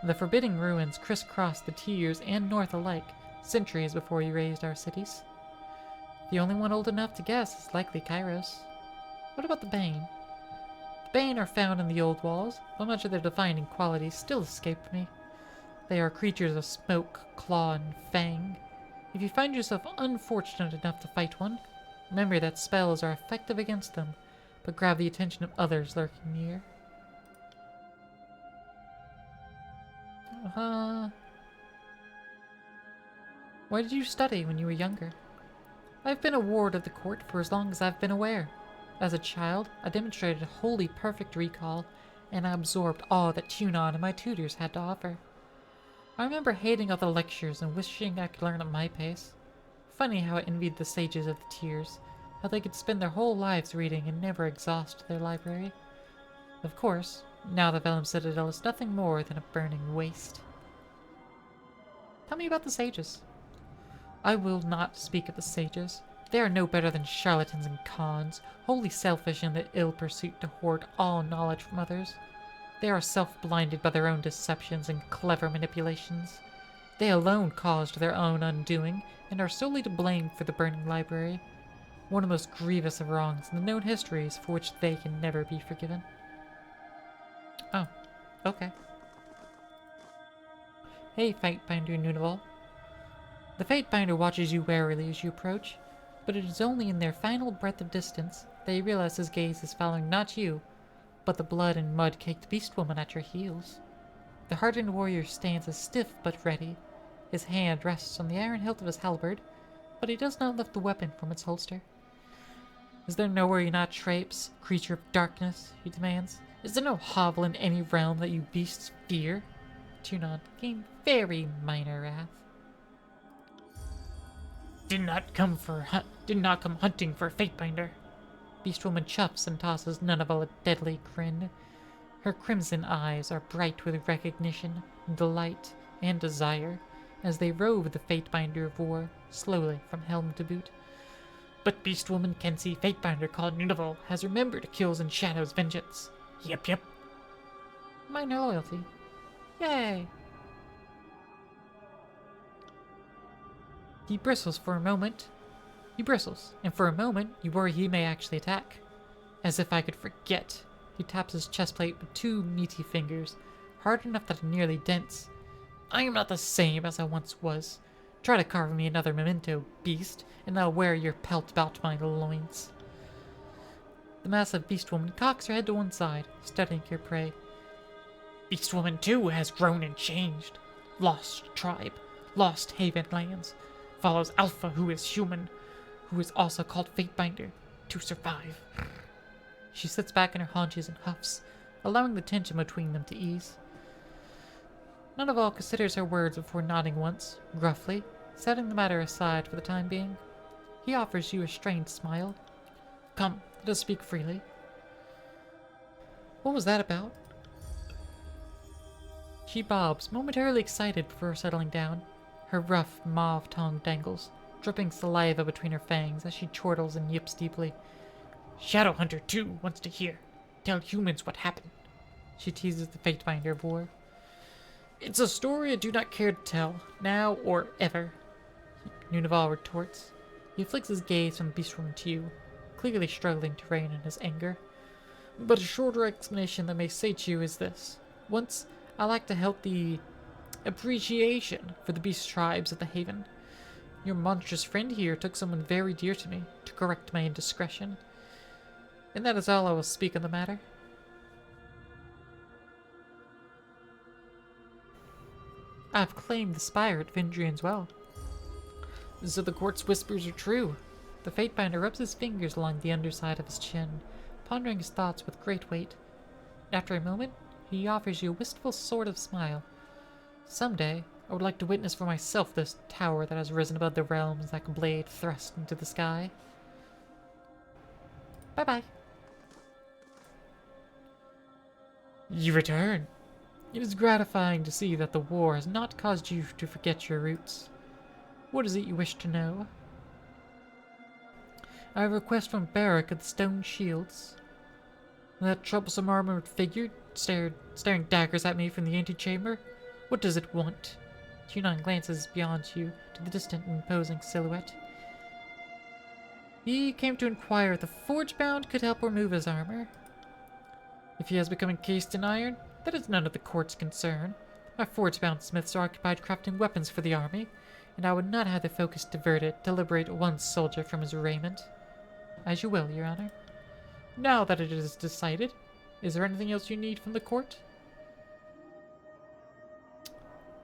The forbidding ruins crisscross the Tiers and North alike, centuries before you raised our cities. The only one old enough to guess is likely Kairos. What about the Bane? The Bane are found in the old walls, but much of their defining qualities still escape me. They are creatures of smoke, claw, and fang. If you find yourself unfortunate enough to fight one, remember that spells are effective against them, but grab the attention of others lurking near. Why did you study when you were younger? I've been a ward of the court for as long as I've been aware. As a child, I demonstrated wholly perfect recall, and I absorbed all that Tunon and my tutors had to offer. I remember hating all the lectures and wishing I could learn at my pace. Funny how I envied the sages of the Tears, how they could spend their whole lives reading and never exhaust their library. Of course, now the Vellum Citadel is nothing more than a burning waste. Tell me about the sages. I will not speak of the sages. They are no better than charlatans and cons, wholly selfish in the ill pursuit to hoard all knowledge from others. They are self-blinded by their own deceptions and clever manipulations. They alone caused their own undoing, and are solely to blame for the burning library, one of the most grievous of wrongs in the known histories for which they can never be forgiven. Oh, okay. Hey, Fatebinder Nunavol. The Fatebinder watches you warily as you approach, but it is only in their final breath of distance that you realize his gaze is following not you, but the blood and mud-caked beast woman at your heels. The hardened warrior stands as stiff but ready. His hand rests on the iron hilt of his halberd, but he does not lift the weapon from its holster. Is there nowhere you not traipse, creature of darkness? He demands. Is there no hovel in any realm that you beasts fear? Tunon gained very minor wrath. Did not come hunting for Fatebinder. Beastwoman chuffs and tosses Nunavol a deadly grin. Her crimson eyes are bright with recognition, delight, and desire as they rove the Fatebinder of war slowly from helm to boot. But Beastwoman Kenzie Fatebinder called Nunavol has remembered Kills and Shadow's vengeance. Yep. Minor loyalty. Yay! He bristles, and for a moment you worry he may actually attack. As if I could forget. He taps his chestplate with two meaty fingers, hard enough that it nearly dents. I am not the same as I once was. Try to carve me another memento, beast, and I'll wear your pelt about my loins. The massive Beastwoman cocks her head to one side, studying her prey. Beastwoman too has grown and changed. Lost tribe, lost haven lands. Follows Alpha, who is human, who is also called Fatebinder, to survive. She sits back on her haunches and huffs, allowing the tension between them to ease. Nunavol considers her words before nodding once, gruffly, setting the matter aside for the time being. He offers you a strained smile. Come, let us speak freely. What was that about? She bobs, momentarily excited before settling down. Her rough mauve tongue dangles, dripping saliva between her fangs as she chortles and yips deeply. Shadowhunter, too, wants to hear. Tell humans what happened. She teases the Fatebinder of war. It's a story I do not care to tell, now or ever. Nunavol retorts. He flicks his gaze from the Beastwoman to you, clearly struggling to rein in his anger. But a shorter explanation that may sate you is this. Once, I like to help the appreciation for the beast tribes of the Haven. Your monstrous friend here took someone very dear to me to correct my indiscretion. And that is all I will speak on the matter. I have claimed the spire at Vindrian's Well. So the court's whispers are true. The Fatebinder rubs his fingers along the underside of his chin, pondering his thoughts with great weight. After a moment, he offers you a wistful sort of smile. Someday, I would like to witness for myself this tower that has risen above the realms like a blade thrust into the sky. Bye-bye. You return. It is gratifying to see that the war has not caused you to forget your roots. What is it you wish to know? I have a request from Barrack of the Stone Shields. That troublesome armored figure staring daggers at me from the antechamber. What does it want? Tunon glances beyond you to the distant imposing silhouette. He came to inquire if the Forgebound could help remove his armor. If he has become encased in iron, that is none of the court's concern. Our forge-bound smiths are occupied crafting weapons for the army, and I would not have the focus diverted to liberate one soldier from his raiment. As you will, Your Honor. Now that it is decided, is there anything else you need from the court?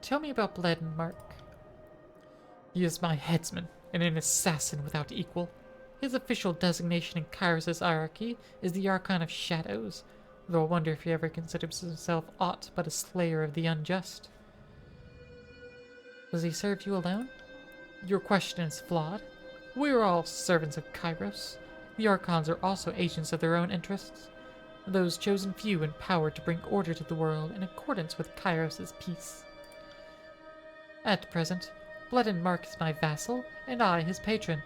Tell me about Bledin Mark. He is my headsman, and an assassin without equal. His official designation in Kairos' hierarchy is the Archon of Shadows, though I wonder if he ever considers himself aught but a slayer of the unjust. Does he serve you alone? Your question is flawed. We are all servants of Kairos. The Archons are also agents of their own interests, those chosen few in power to bring order to the world in accordance with Kairos' peace. At present, Bledin Mark is my vassal, and I his patron.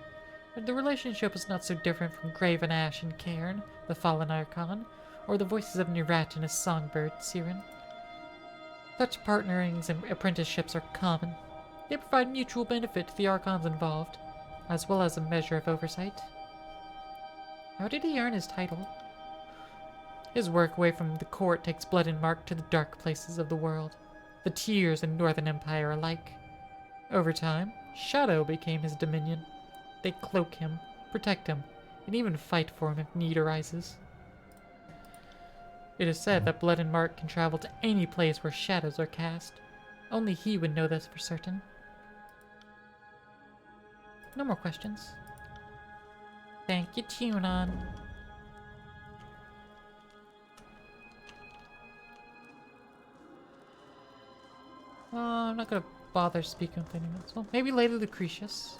The relationship is not so different from Graven Ash and Cairn, the fallen Archon, or the voices of Nerat and his songbird, Siren. Such partnerings and apprenticeships are common. They provide mutual benefit to the Archons involved, as well as a measure of oversight. How did he earn his title? His work away from the court takes Bledin Mark to the dark places of the world, the Tiers and Northern Empire alike. Over time, Shadow became his dominion. They cloak him, protect him, and even fight for him if need arises. It is said that Bledin Mark can travel to any place where shadows are cast. Only he would know this for certain. No more questions. Thank you, Tunon. I'm not gonna bother speaking with anyone else. Well, maybe Lady Lucretius.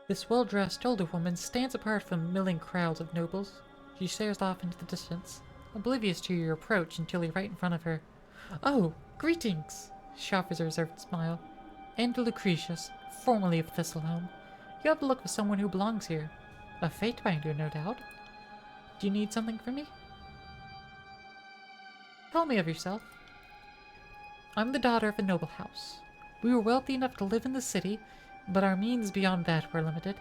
This well-dressed older woman stands apart from the milling crowds of nobles. She stares off into the distance, oblivious to your approach until you're right in front of her. Oh, greetings! She offers a reserved smile. And Lucretius, formerly of Thistleholm. You have the look of someone who belongs here. A Fatebinder, no doubt. Do you need something from me? Tell me of yourself. I'm the daughter of a noble house. We were wealthy enough to live in the city, but our means beyond that were limited.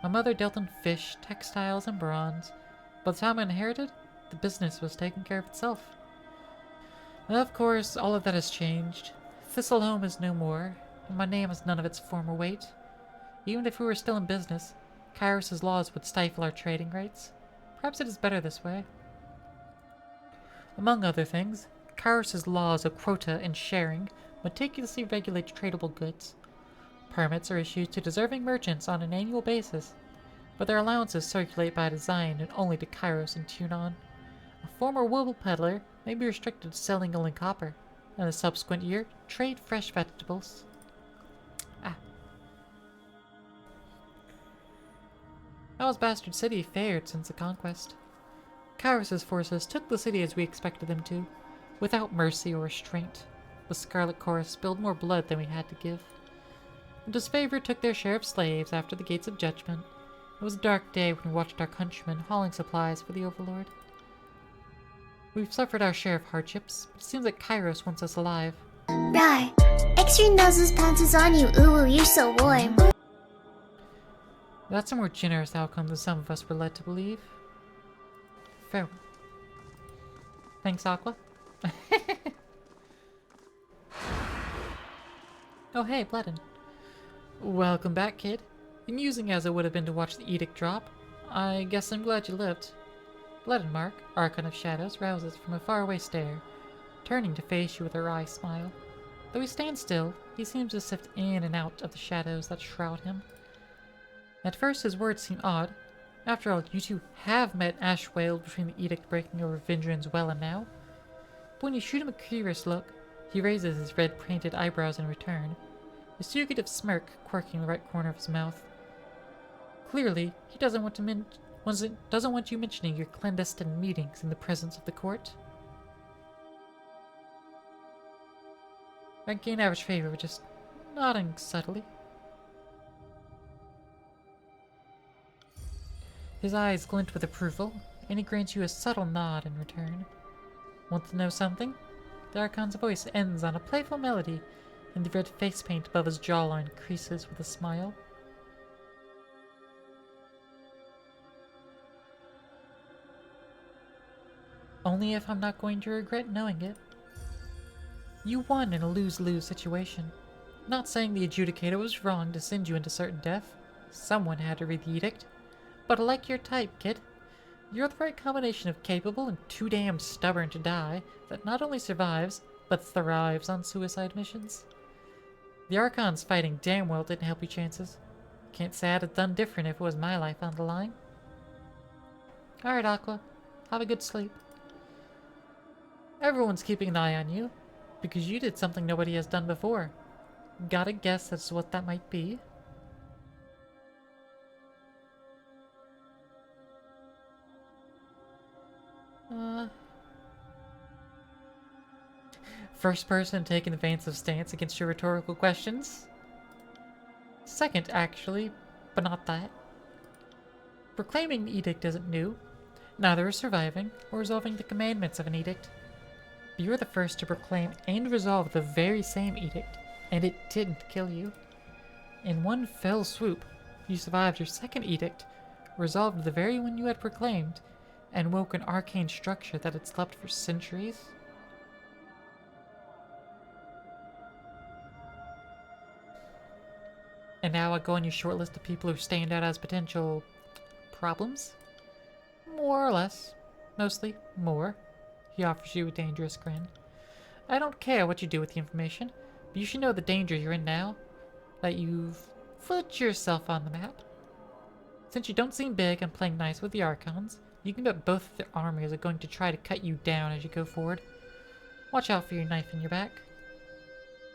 My mother dealt in fish, textiles, and bronze. By the time I inherited, the business was taking care of itself. Of course, all of that has changed. Thistleholm is no more, and my name has none of its former weight. Even if we were still in business, Kairos' laws would stifle our trading rights. Perhaps it is better this way. Among other things, Kairos' laws of quota and sharing meticulously regulate tradable goods. Permits are issued to deserving merchants on an annual basis, but their allowances circulate by design and only to Kairos and Tunon. A former wool peddler may be restricted to selling only copper, and the subsequent year, trade fresh vegetables. How has Bastard City fared since the conquest? Kairos' forces took the city as we expected them to, without mercy or restraint. The Scarlet Chorus spilled more blood than we had to give. The disfavored took their share of slaves after the Gates of Judgment. It was a dark day when we watched our countrymen hauling supplies for the Overlord. We've suffered our share of hardships, but it seems like Kairos wants us alive.
Right. Extra noses pounces on you. Ooh, you're so warm.
That's a more generous outcome than some of us were led to believe. Farewell. Thanks, Aqua. Oh hey, Bledin. Welcome back, kid. Amusing as it would have been to watch the edict drop, I guess I'm glad you lived. Bledin Mark, Archon of Shadows, rouses from a faraway stare, turning to face you with a wry smile. Though he stands still, he seems to sift in and out of the shadows that shroud him. At first his words seem odd. After all, you two have met Ashwale between the edict breaking over Vindran's well and now. But when you shoot him a curious look, he raises his red painted eyebrows in return, a secretive smirk quirking the right corner of his mouth. Clearly, he doesn't want you mentioning your clandestine meetings in the presence of the court. I gain average favor with just nodding subtly. His eyes glint with approval, and he grants you a subtle nod in return. Want to know something? The Archon's voice ends on a playful melody, and the red face paint above his jawline creases with a smile. Only if I'm not going to regret knowing it. You won in a lose-lose situation. Not saying the Adjudicator was wrong to send you into certain death. Someone had to read the edict. But I like your type, kid. You're the right combination of capable and too damn stubborn to die that not only survives, but thrives on suicide missions. The Archon's fighting damn well didn't help your chances. Can't say I'd have done different if it was my life on the line. Alright, Aqua. Have a good sleep. Everyone's keeping an eye on you, because you did something nobody has done before. Gotta guess that's what that might be. First person to take an offensive stance against your rhetorical questions. Second, actually, but not that. Proclaiming an edict isn't new. Neither is surviving or resolving the commandments of an edict. But you were the first to proclaim and resolve the very same edict, and it didn't kill you. In one fell swoop, you survived your second edict, resolved the very one you had proclaimed, and woke an arcane structure that had slept for centuries. And now I go on your short list of people who stand out as potential problems? More or less. Mostly more. He offers you a dangerous grin. I don't care what you do with the information, but you should know the danger you're in now. That you've put yourself on the map. Since you don't seem big and playing nice with the Archons, you can bet both of their armies are going to try to cut you down as you go forward. Watch out for your knife in your back.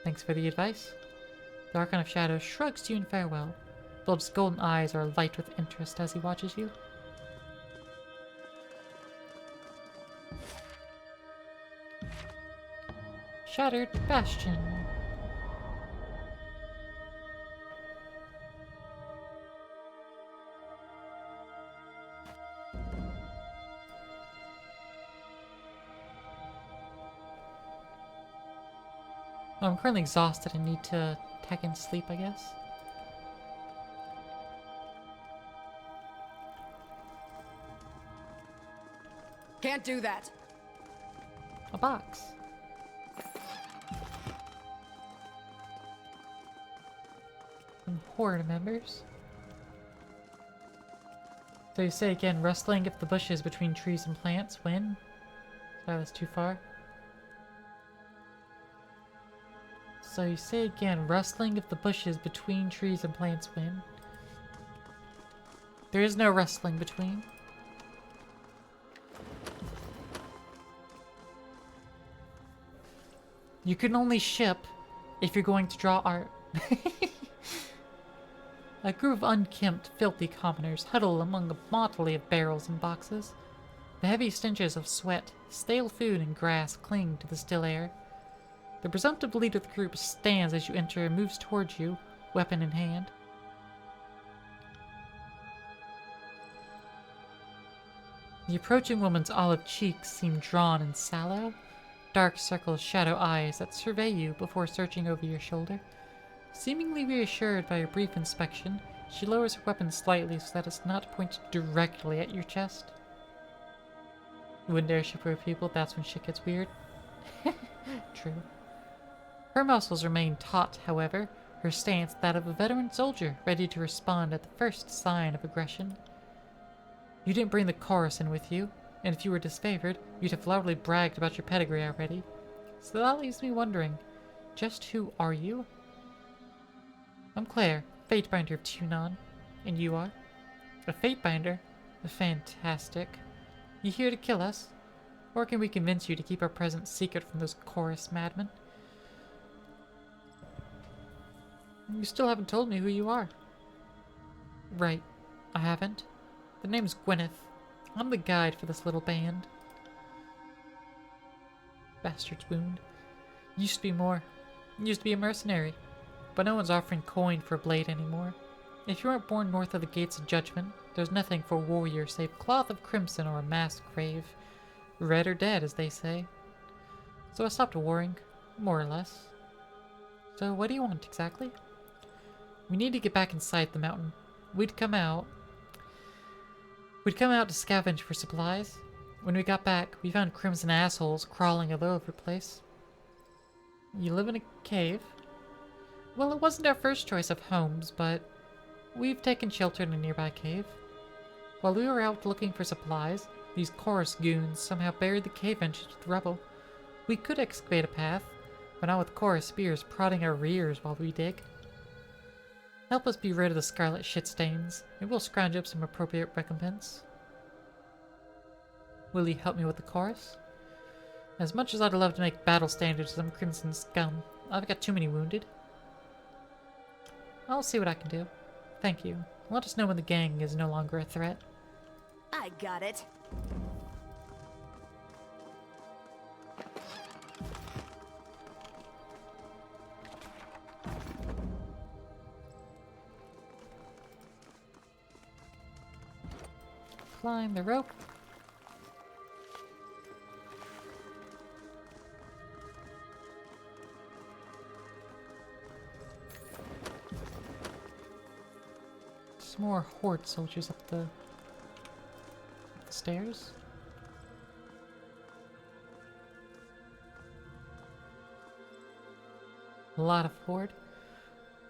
Thanks for the advice. The Archon of Shadow shrugs to you in farewell. Bulb's golden eyes are alight with interest as he watches you. Shattered Bastion. I'm currently exhausted and need to tech in sleep, I guess.
Can't do that.
A box. Some Horde members. So you say again, rustling of the bushes between trees and plants when? Sorry, that's too far. So you say again, rustling of the bushes between trees and plants when? There is no rustling between. You can only ship if you're going to draw art. A group of unkempt, filthy commoners huddle among a motley of barrels and boxes. The heavy stenches of sweat, stale food, and grass cling to the still air. The presumptive leader of the group stands as you enter and moves towards you, weapon in hand. The approaching woman's olive cheeks seem drawn and sallow, dark circled shadow eyes that survey you before searching over your shoulder. Seemingly reassured by a brief inspection, she lowers her weapon slightly so that it's not pointed directly at your chest. You wouldn't dare ship her people, that's when shit gets weird. True. Her muscles remain taut, however, her stance that of a veteran soldier ready to respond at the first sign of aggression. You didn't bring the chorus in with you, and if you were disfavored, you'd have loudly bragged about your pedigree already. So that leaves me wondering, just who are you? I'm Claire, Fatebinder of Tunon. And you are? A Fatebinder? Fantastic. You here to kill us? Or can we convince you to keep our presence secret from those chorus madmen? You still haven't told me who you are. Right, I haven't. The name's Gwyneth. I'm the guide for this little band. Bastard's wound. Used to be more. Used to be a mercenary. But no one's offering coin for a blade anymore. If you aren't born north of the gates of judgment, there's nothing for a warrior save cloth of crimson or a mass grave. Red or dead, as they say. So I stopped warring, more or less. So what do you want exactly? We need to get back inside the mountain. We'd come out to scavenge for supplies. When we got back, we found crimson assholes crawling all over the place. You live in a cave? Well, it wasn't our first choice of homes, but we've taken shelter in a nearby cave. While we were out looking for supplies, these chorus goons somehow buried the cave entrance with rubble. We could excavate a path, but not with chorus spears prodding our rears while we dig. Help us be rid of the scarlet shit stains, and we'll scrounge up some appropriate recompense. Will you help me with the chorus? As much as I'd love to make battle standards of some crimson scum, I've got too many wounded. I'll see what I can do. Thank you. Let us know when the gang is no longer a threat.
I got it.
Climb the rope. Some more horde soldiers up the stairs. A lot of horde.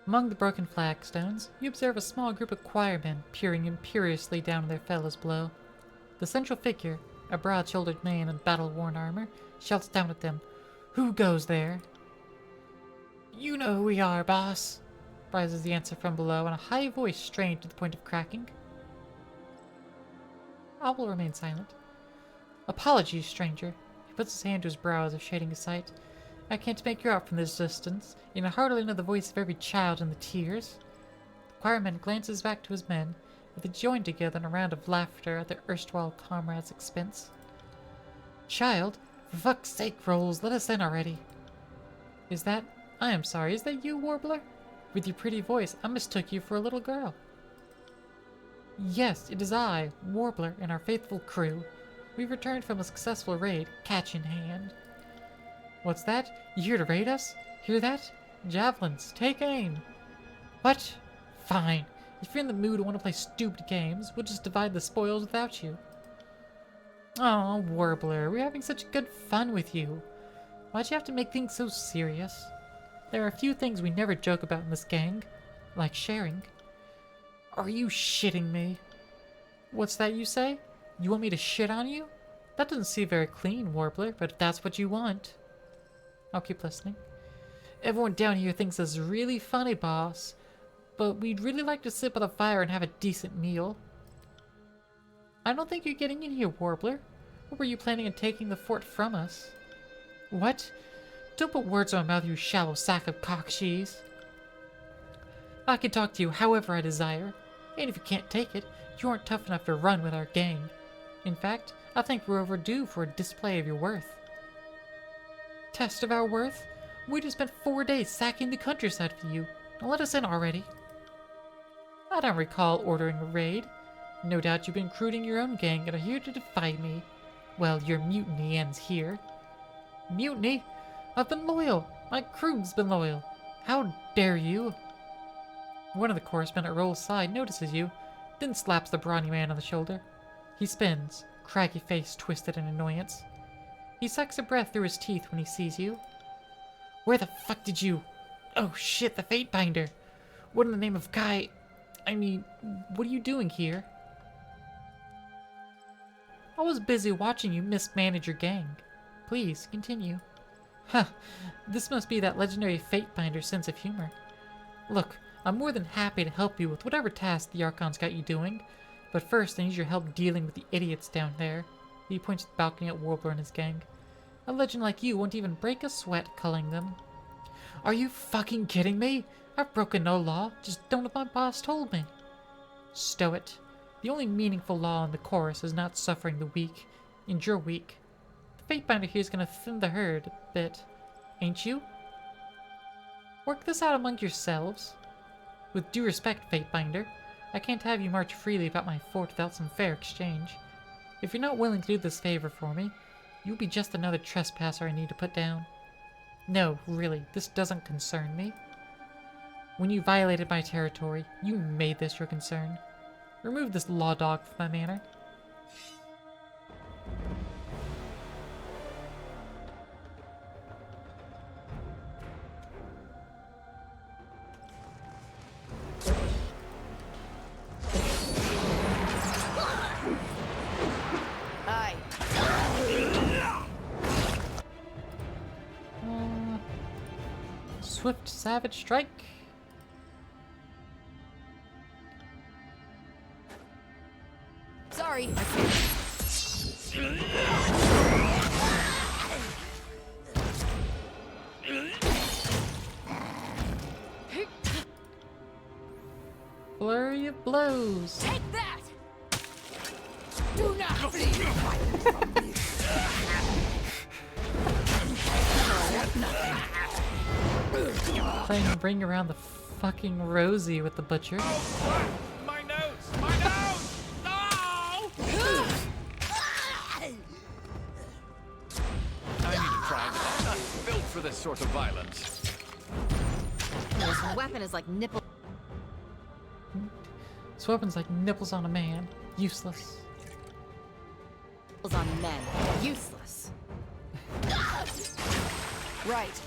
Among the broken flagstones, you observe a small group of choirmen peering imperiously down on their fellows below. The central figure, a broad-shouldered man in battle-worn armor, shouts down at them, "Who goes there?" "You know who we are, boss," rises the answer from below in a high voice strained to the point of cracking. I will remain silent. "Apologies, stranger." He puts his hand to his brow as if shading his sight. "I can't make you out from this distance, and I hardly know the voice of every child in the tiers." The choirman glances back to his men, and they join together in a round of laughter at their erstwhile comrade's expense. "Child? For fuck's sake, Rolls, let us in already." I am sorry, is that you, Warbler? With your pretty voice, I mistook you for a little girl." "Yes, it is I, Warbler, and our faithful crew. We've returned from a successful raid, catch in hand." "What's that? You here to raid us? Hear that? Javelins, take aim." "What? Fine. If you're in the mood and want to play stupid games, we'll just divide the spoils without you." "Aw, Warbler, we're having such good fun with you. Why'd you have to make things so serious? There are a few things we never joke about in this gang, like sharing." "Are you shitting me?" "What's that you say? You want me to shit on you? That doesn't seem very clean, Warbler, but if that's what you want." I'll keep listening. "Everyone down here thinks this is really funny, boss, but we'd really like to sit by the fire and have a decent meal." "I don't think you're getting in here, Warbler. Or were you planning on taking the fort from us?" "What? Don't put words in my mouth, you shallow sack of cock cheese." "I can talk to you however I desire, and if you can't take it, you aren't tough enough to run with our gang. In fact, I think we're overdue for a display of your worth." "Test of our worth? We just spent 4 days sacking the countryside for you. Now let us in already." "I don't recall ordering a raid. No doubt you've been recruiting your own gang and are here to defy me. Well, your mutiny ends here." "Mutiny? I've been loyal. My crew's been loyal. How dare you?" One of the chorusmen at Roll's side notices you, then slaps the brawny man on the shoulder. He spins, craggy face twisted in annoyance. He sucks a breath through his teeth when he sees you. "Where the fuck did you... Oh shit, the Fatebinder! What in the name of Kai... what are you doing here?" "I was busy watching you mismanage your gang. Please, continue." "Huh, this must be that legendary Fatebinder's sense of humor. Look, I'm more than happy to help you with whatever task the Archon's got you doing, but first I need your help dealing with the idiots down there." He points at the balcony at Warbler and his gang. "A legend like you won't even break a sweat culling them." "Are you fucking kidding me? I've broken no law, just done what my boss told me." "Stow it. The only meaningful law in the chorus is not suffering the weak, and you're weak. The Fatebinder here is gonna thin the herd a bit, ain't you? Work this out among yourselves. With due respect, Fatebinder, I can't have you march freely about my fort without some fair exchange. If you're not willing to do this favor for me, you'll be just another trespasser I need to put down. No, really, this doesn't concern me. When you violated my territory, you made this your concern. Remove this law dog from my manor." Swift Savage Strike.
Sorry, I can't.
Flurry of blows.
Take that! Do not flee!
Playing Bring Around the fucking Rosie with the butcher.
My nose! My nose! No! I need to try this. I'm not built for this sort of violence.
This weapon is like nipple.
This weapon's like nipples on a man. Useless.
on men. Useless. Right.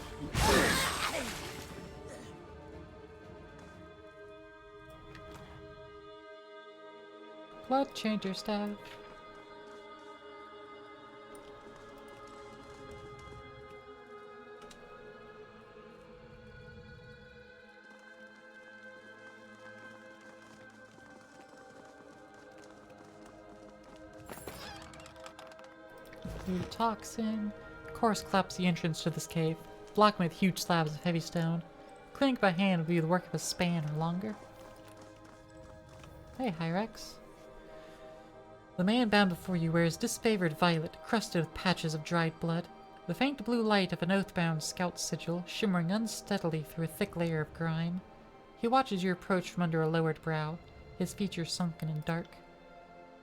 Blood changer staff. Through toxin. Course collapse the entrance to this cave, blocking with huge slabs of heavy stone. Cleaning by hand would be the work of a span or longer. Hey, Hyrax. The man bound before you wears disfavored violet, crusted with patches of dried blood. The faint blue light of an oathbound scout sigil shimmering unsteadily through a thick layer of grime. He watches your approach from under a lowered brow, his features sunken and dark.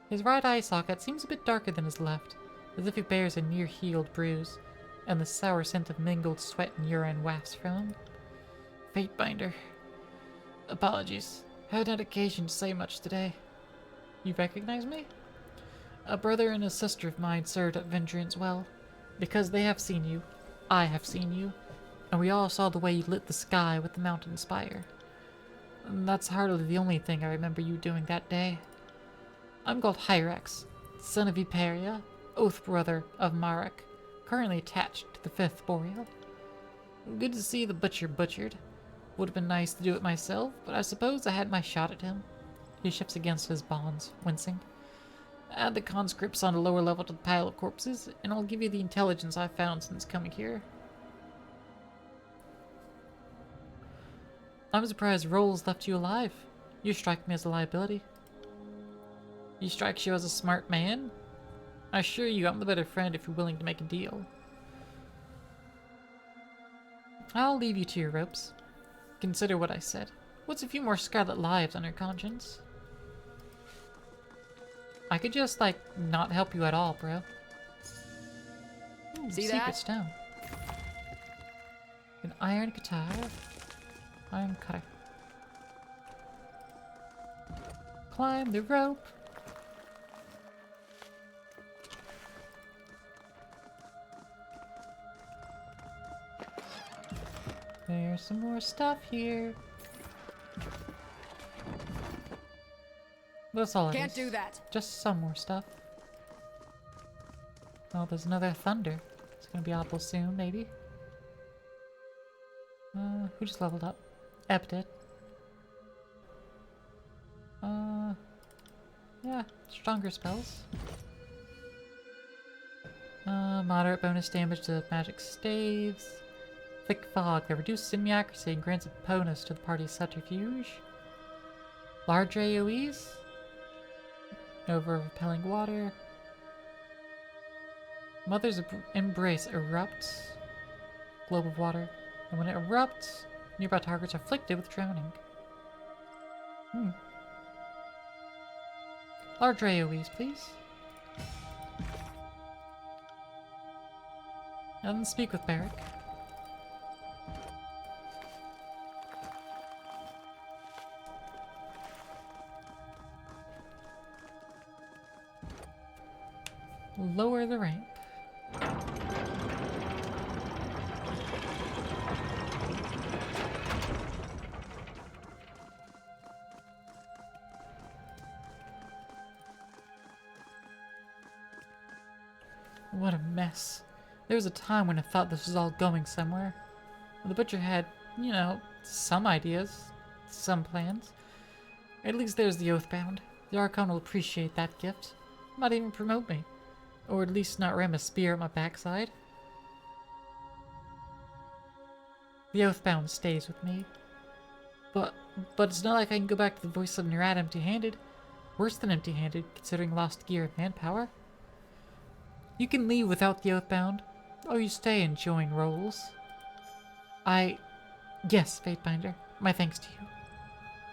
His right eye socket seems a bit darker than his left, as if he bears a near-healed bruise, and the sour scent of mingled sweat and urine wafts from him. Fatebinder. Apologies. Haven't had occasion to say much today. You recognize me? A brother and a sister of mine served at Vengeance well. Because they have seen you, I have seen you, and we all saw the way you lit the sky with the mountain spire. And that's hardly the only thing I remember you doing that day. I'm called Hyrax, son of Hyperia, oath brother of Marek, currently attached to the 5th Boreal. Good to see the butcher butchered. Would have been nice to do it myself, but I suppose I had my shot at him. He shifts against his bonds, wincing. Add the conscripts on a lower level to the pile of corpses, and I'll give you the intelligence I've found since coming here. I'm surprised Rolls left you alive. You strike me as a liability. He strikes you as a smart man? I assure you I'm the better friend if you're willing to make a deal. I'll leave you to your ropes. Consider what I said. What's a few more scarlet lives on your conscience? I could just, like, not help you at all, bro. Ooh,
See
secret
that?
stone. An iron guitar. Iron cutter. Climb the rope. There's some more stuff here. That's all it is.
Can't do that.
Just some more stuff. Oh, there's another thunder. It's gonna be audible soon, maybe. Who just leveled up? Eb did. Yeah, stronger spells. Moderate bonus damage to magic staves. Thick fog that reduces enemy accuracy and grants a bonus to the party's subterfuge. Large AoEs. Over repelling water. Mother's Embrace erupts. Globe of water. And when it erupts, nearby targets are afflicted with drowning. Large AoEs, please. And then speak with Barrick. Lower the rank. What a mess. There was a time when I thought this was all going somewhere. The butcher had you know, some ideas, some plans. At least there's the Oathbound. The Archon will appreciate that gift. Might even promote me. Or at least not ram a spear at my backside. The Oathbound stays with me. But it's not like I can go back to the Voice of Nerat empty-handed. Worse than empty-handed, considering lost gear and manpower. You can leave without the Oathbound, or you stay and join roles. Yes, Fatebinder, my thanks to you.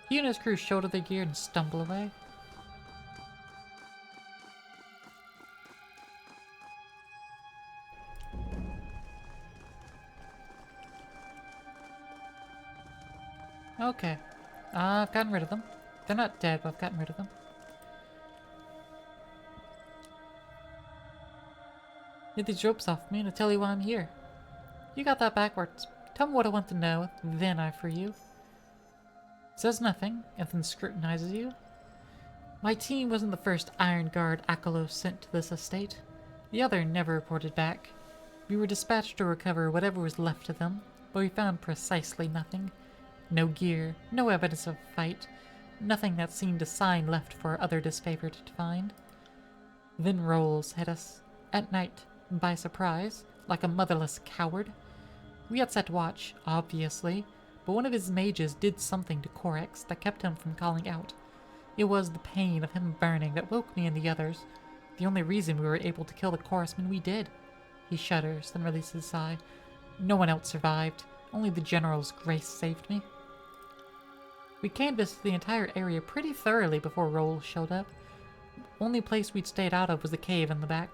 He and his crew shoulder their gear and stumble away. Okay. I've gotten rid of them. They're not dead, but I've gotten rid of them. Get these ropes off me and I'll tell you why I'm here. You got that backwards. Tell me what I want to know, then I free you. Says nothing, and then scrutinizes you. My team wasn't the first Iron Guard Akalos sent to this estate. The other never reported back. We were dispatched to recover whatever was left of them, but we found precisely nothing. No gear, no evidence of a fight, nothing that seemed a sign left for other disfavored to find. Then Rolls hit us, at night, by surprise, like a motherless coward. We had set watch, obviously, but one of his mages did something to Corex that kept him from calling out. It was the pain of him burning that woke me and the others, the only reason we were able to kill the chorusman we did. He shudders, then releases a sigh. No one else survived, only the General's grace saved me. We canvassed the entire area pretty thoroughly before Roll showed up. Only place we'd stayed out of was the cave in the back.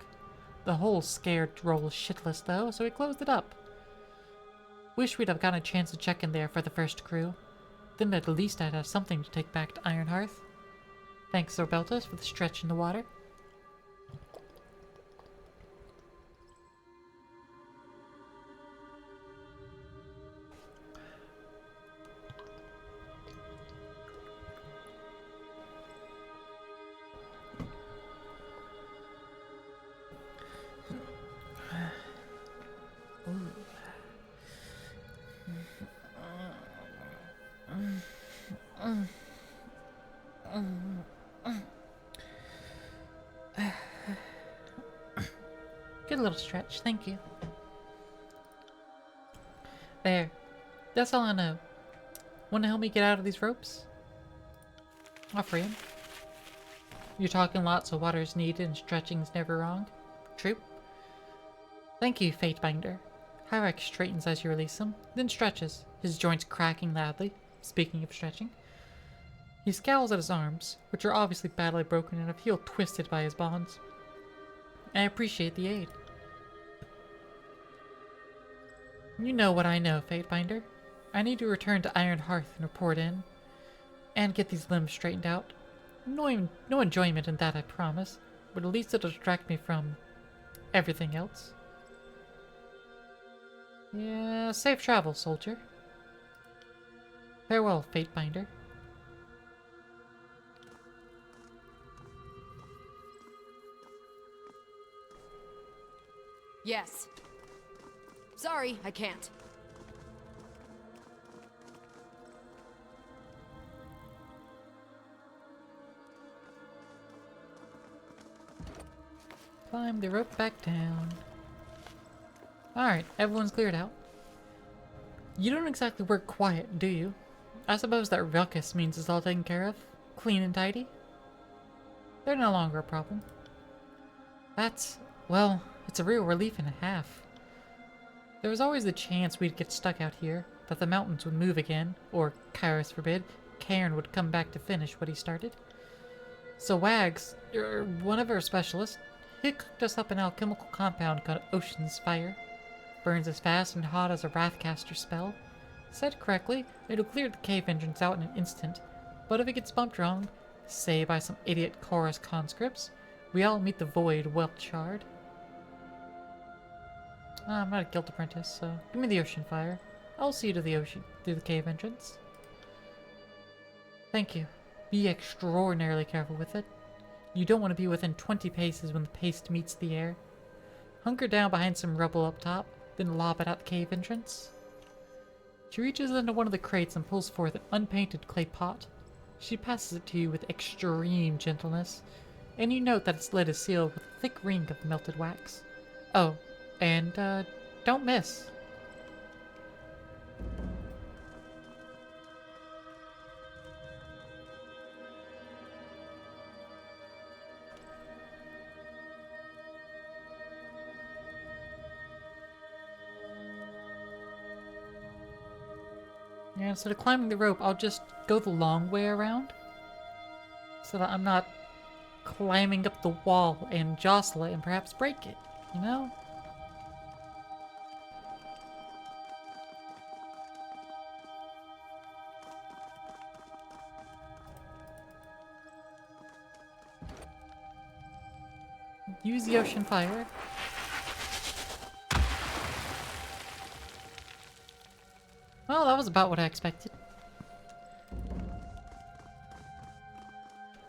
The hole scared Roll shitless though, so we closed it up. Wish we'd have gotten a chance to check in there for the first crew. Then at least I'd have something to take back to Ironhearth. Thanks, Zorbeltos, for the stretch in the water. Good little stretch, thank you. There. That's all I know. Wanna help me get out of these ropes? I'll free him. You're talking lots of water's needed and stretching's never wrong. True. Thank you, Fatebinder. Hyrax straightens as you release him, then stretches, his joints cracking loudly. Speaking of stretching. He scowls at his arms, which are obviously badly broken and feel twisted by his bonds. I appreciate the aid. You know what I know, Fatebinder. I need to return to Ironhearth and report in. And get these limbs straightened out. No enjoyment in that, I promise. But at least it'll distract me from everything else. Yeah, safe travel, soldier. Farewell, Fatebinder.
Yes. Sorry, I can't.
Climb the rope back down. Alright, everyone's cleared out. You don't exactly work quiet, do you? I suppose that ruckus means it's all taken care of? Clean and tidy? They're no longer a problem. That's, well, it's a real relief and a half. There was always the chance we'd get stuck out here, that the mountains would move again, or, Kairos forbid, Cairn would come back to finish what he started. So Wags, one of our specialists, he cooked us up an alchemical compound called Ocean's Fire. Burns as fast and hot as a Wrathcaster spell. Said correctly, it'll clear the cave entrance out in an instant, but if it gets bumped wrong, say by some idiot chorus conscripts, we all meet the void well charred. I'm not a guild apprentice, so give me the ocean fire. I'll see you to the ocean through the cave entrance. Thank you. Be extraordinarily careful with it. You don't want to be within 20 paces when the paste meets the air. Hunker down behind some rubble up top, then lob it out the cave entrance. She reaches into one of the crates and pulls forth an unpainted clay pot. She passes it to you with extreme gentleness, and you note that its lid is sealed with a thick ring of melted wax. Oh, and, don't miss. Yeah, instead of climbing the rope, I'll just go the long way around, so that I'm not climbing up the wall and jostle it and perhaps break it, you know? Use the ocean fire. Well, that was about what I expected.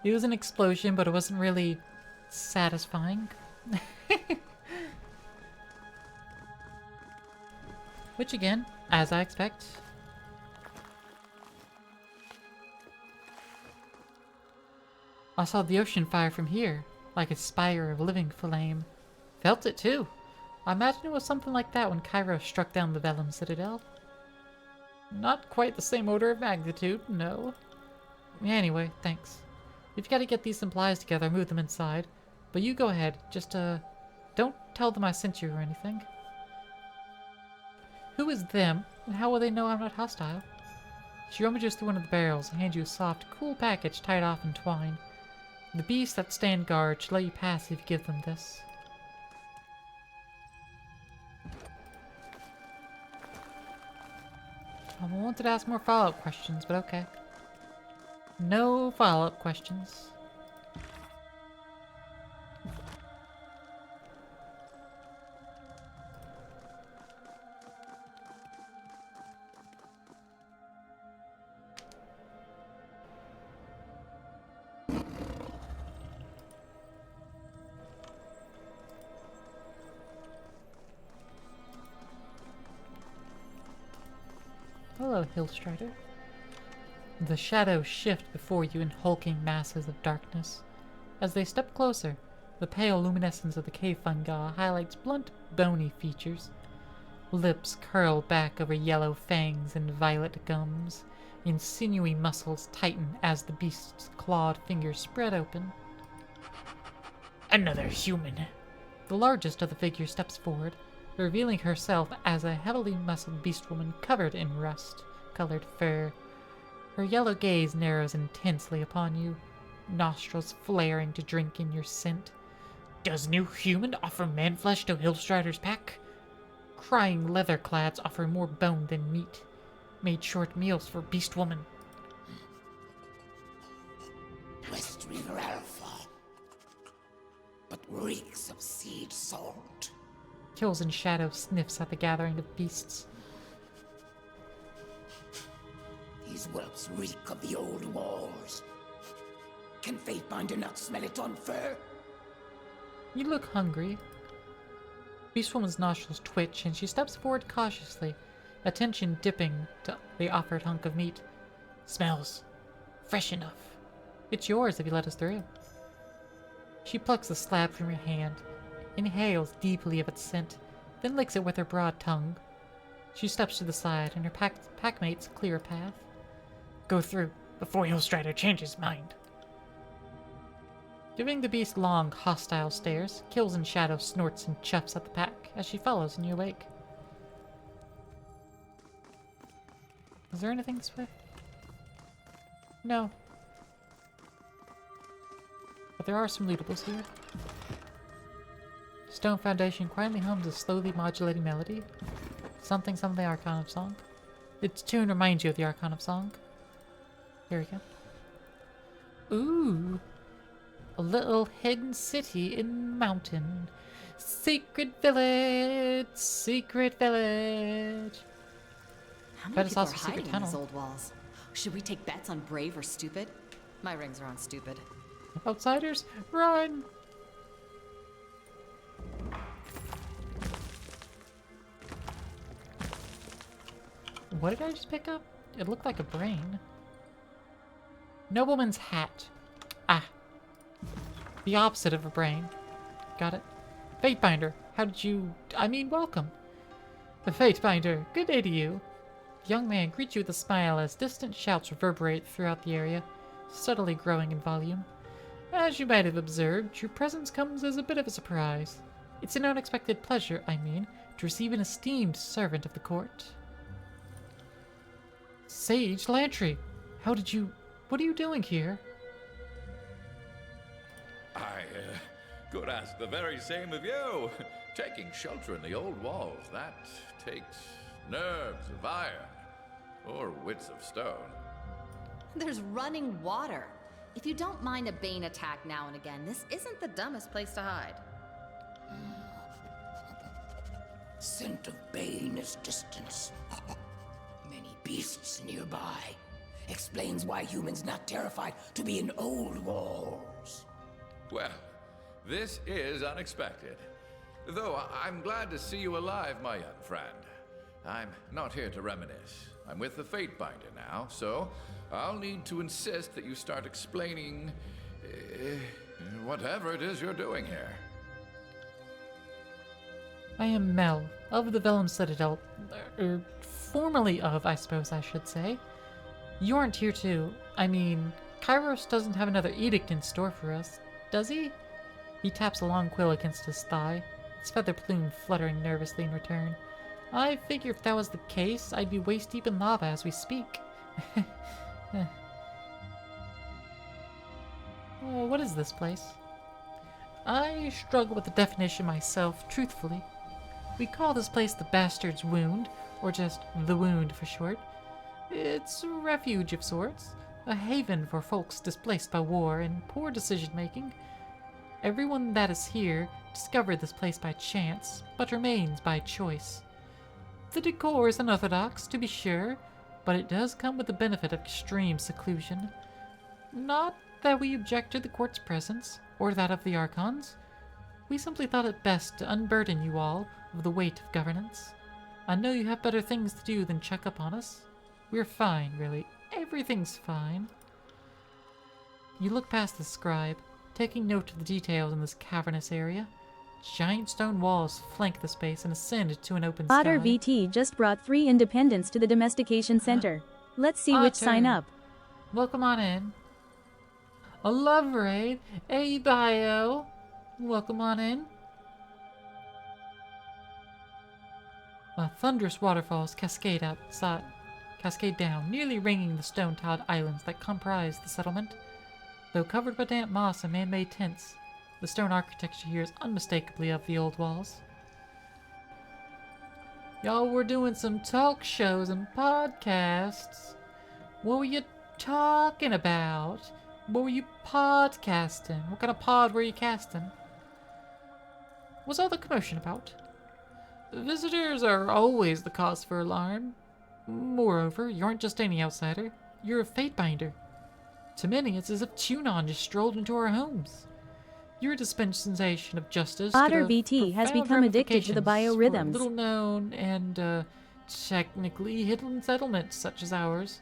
It was an explosion, but it wasn't really satisfying. Which again, as I expect. I saw the ocean fire from here, like a spire of living flame. Felt it too. I imagine it was something like that when Cairo struck down the Vellum Citadel. Not quite the same order of magnitude, no. Anyway, thanks. If you gotta get these supplies together, move them inside. But you go ahead, just, don't tell them I sent you or anything. Who is them, and how will they know I'm not hostile? She rummages through one of the barrels and hands you a soft, cool package tied off in twine. The beasts that stand guard should let you pass if you give them this. I wanted to ask more follow-up questions, but okay. No follow-up questions. Hello, Hillstrider. The shadows shift before you in hulking masses of darkness. As they step closer, the pale luminescence of the cave fungi highlights blunt, bony features. Lips curl back over yellow fangs and violet gums, and sinewy muscles tighten as the beast's clawed fingers spread open. Another human! The largest of the figures steps forward, revealing herself as a heavily muscled beast woman covered in rust-colored fur. Her yellow gaze narrows intensely upon you, nostrils flaring to drink in your scent. Does new human offer man-flesh to Hillstrider's pack? Crying leather-clads offer more bone than meat. Made short meals for beast woman.
West River Alpha, but reeks of seed salt.
Kills in Shadow sniffs at the gathering of beasts.
These whelps reek of the old walls. Can Fatebinder not smell it on fur?
You look hungry. Beastwoman's nostrils twitch and she steps forward cautiously, attention dipping to the offered hunk of meat. Smells fresh enough. It's yours if you let us through. She plucks the slab from your hand, inhales deeply of its scent, then licks it with her broad tongue. She steps to the side and her packmates clear a path. Go through before Hillstrider changes his mind. Giving the beast long, hostile stares, Kills in Shadow snorts and chuffs at the pack as she follows in your wake. Is there anything this way? No. But there are some lootables here. Stone Foundation quietly hums a slowly modulating melody. Something the Archon song. Its tune reminds you of the Archon song. Here we go. Ooh. A little hidden city in mountain. Secret village. Secret village.
How many
Bet it's
people are
also a secret
hiding in
tunnel.
these old walls? Should we take bets on brave or stupid? My rings are on stupid.
Outsiders, run! What did I just pick up? It looked like a brain. Nobleman's hat. Ah. The opposite of a brain. Got it. Fatebinder, how did you... I mean, welcome. The Fatebinder, good day to you. The young man greets you with a smile as distant shouts reverberate throughout the area, steadily growing in volume. As you might have observed, your presence comes as a bit of a surprise. It's an unexpected pleasure, I mean, to receive an esteemed servant of the court. Sage Lantry, how did you... What are you doing here?
I could ask the very same of you. Taking shelter in the old walls, that takes nerves of iron, or wits of stone.
There's running water. If you don't mind a Bane attack now and again, this isn't the dumbest place to hide.
Scent of Bane is distance. Many beasts nearby. Explains why humans not terrified to be in old walls.
Well, this is unexpected. Though I'm glad to see you alive, my young friend. I'm not here to reminisce. I'm with the Fatebinder now, so I'll need to insist that you start explaining... whatever it is you're doing here.
I am Mel, of the Vellum Citadel. Formerly of, I suppose I should say. You aren't here too. I mean, Kairos doesn't have another edict in store for us, does he? He taps a long quill against his thigh, its feather plume fluttering nervously in return. I figure if that was the case, I'd be waist-deep in lava as we speak. What is this place? I struggle with the definition myself, truthfully. We call this place the Bastard's Wound, or just the Wound for short. It's a refuge of sorts, a haven for folks displaced by war and poor decision-making. Everyone that is here discovered this place by chance, but remains by choice. The decor is unorthodox, to be sure, but it does come with the benefit of extreme seclusion. Not that we object to the court's presence, or that of the Archons. We simply thought it best to unburden you all of the weight of governance. I know you have better things to do than check up on us. We're fine, really. Everything's fine. You look past the scribe, taking note of the details in this cavernous area. Giant stone walls flank the space and ascend to an open sky.
Otter VT just brought 3 independents to the Domestication Center. Let's see which sign up.
Welcome on in. A love raid. Hey, Bio. Welcome on in. Thunderous waterfalls cascade down, nearly ringing the stone-tiled islands that comprise the settlement. Though covered by damp moss and man-made tents, the stone architecture here is unmistakably of the old walls. Y'all were doing some talk shows and podcasts. What were you talking about? What were you podcasting? What kind of pod were you casting? What's all the commotion about? Visitors are always the cause for alarm. Moreover, you aren't just any outsider. You're a Fatebinder. To many, it's as if Tunon just strolled into our homes. Your dispensation of justice
Otter VT has become addicted to the biorhythms.
Little known and technically hidden settlements such as ours.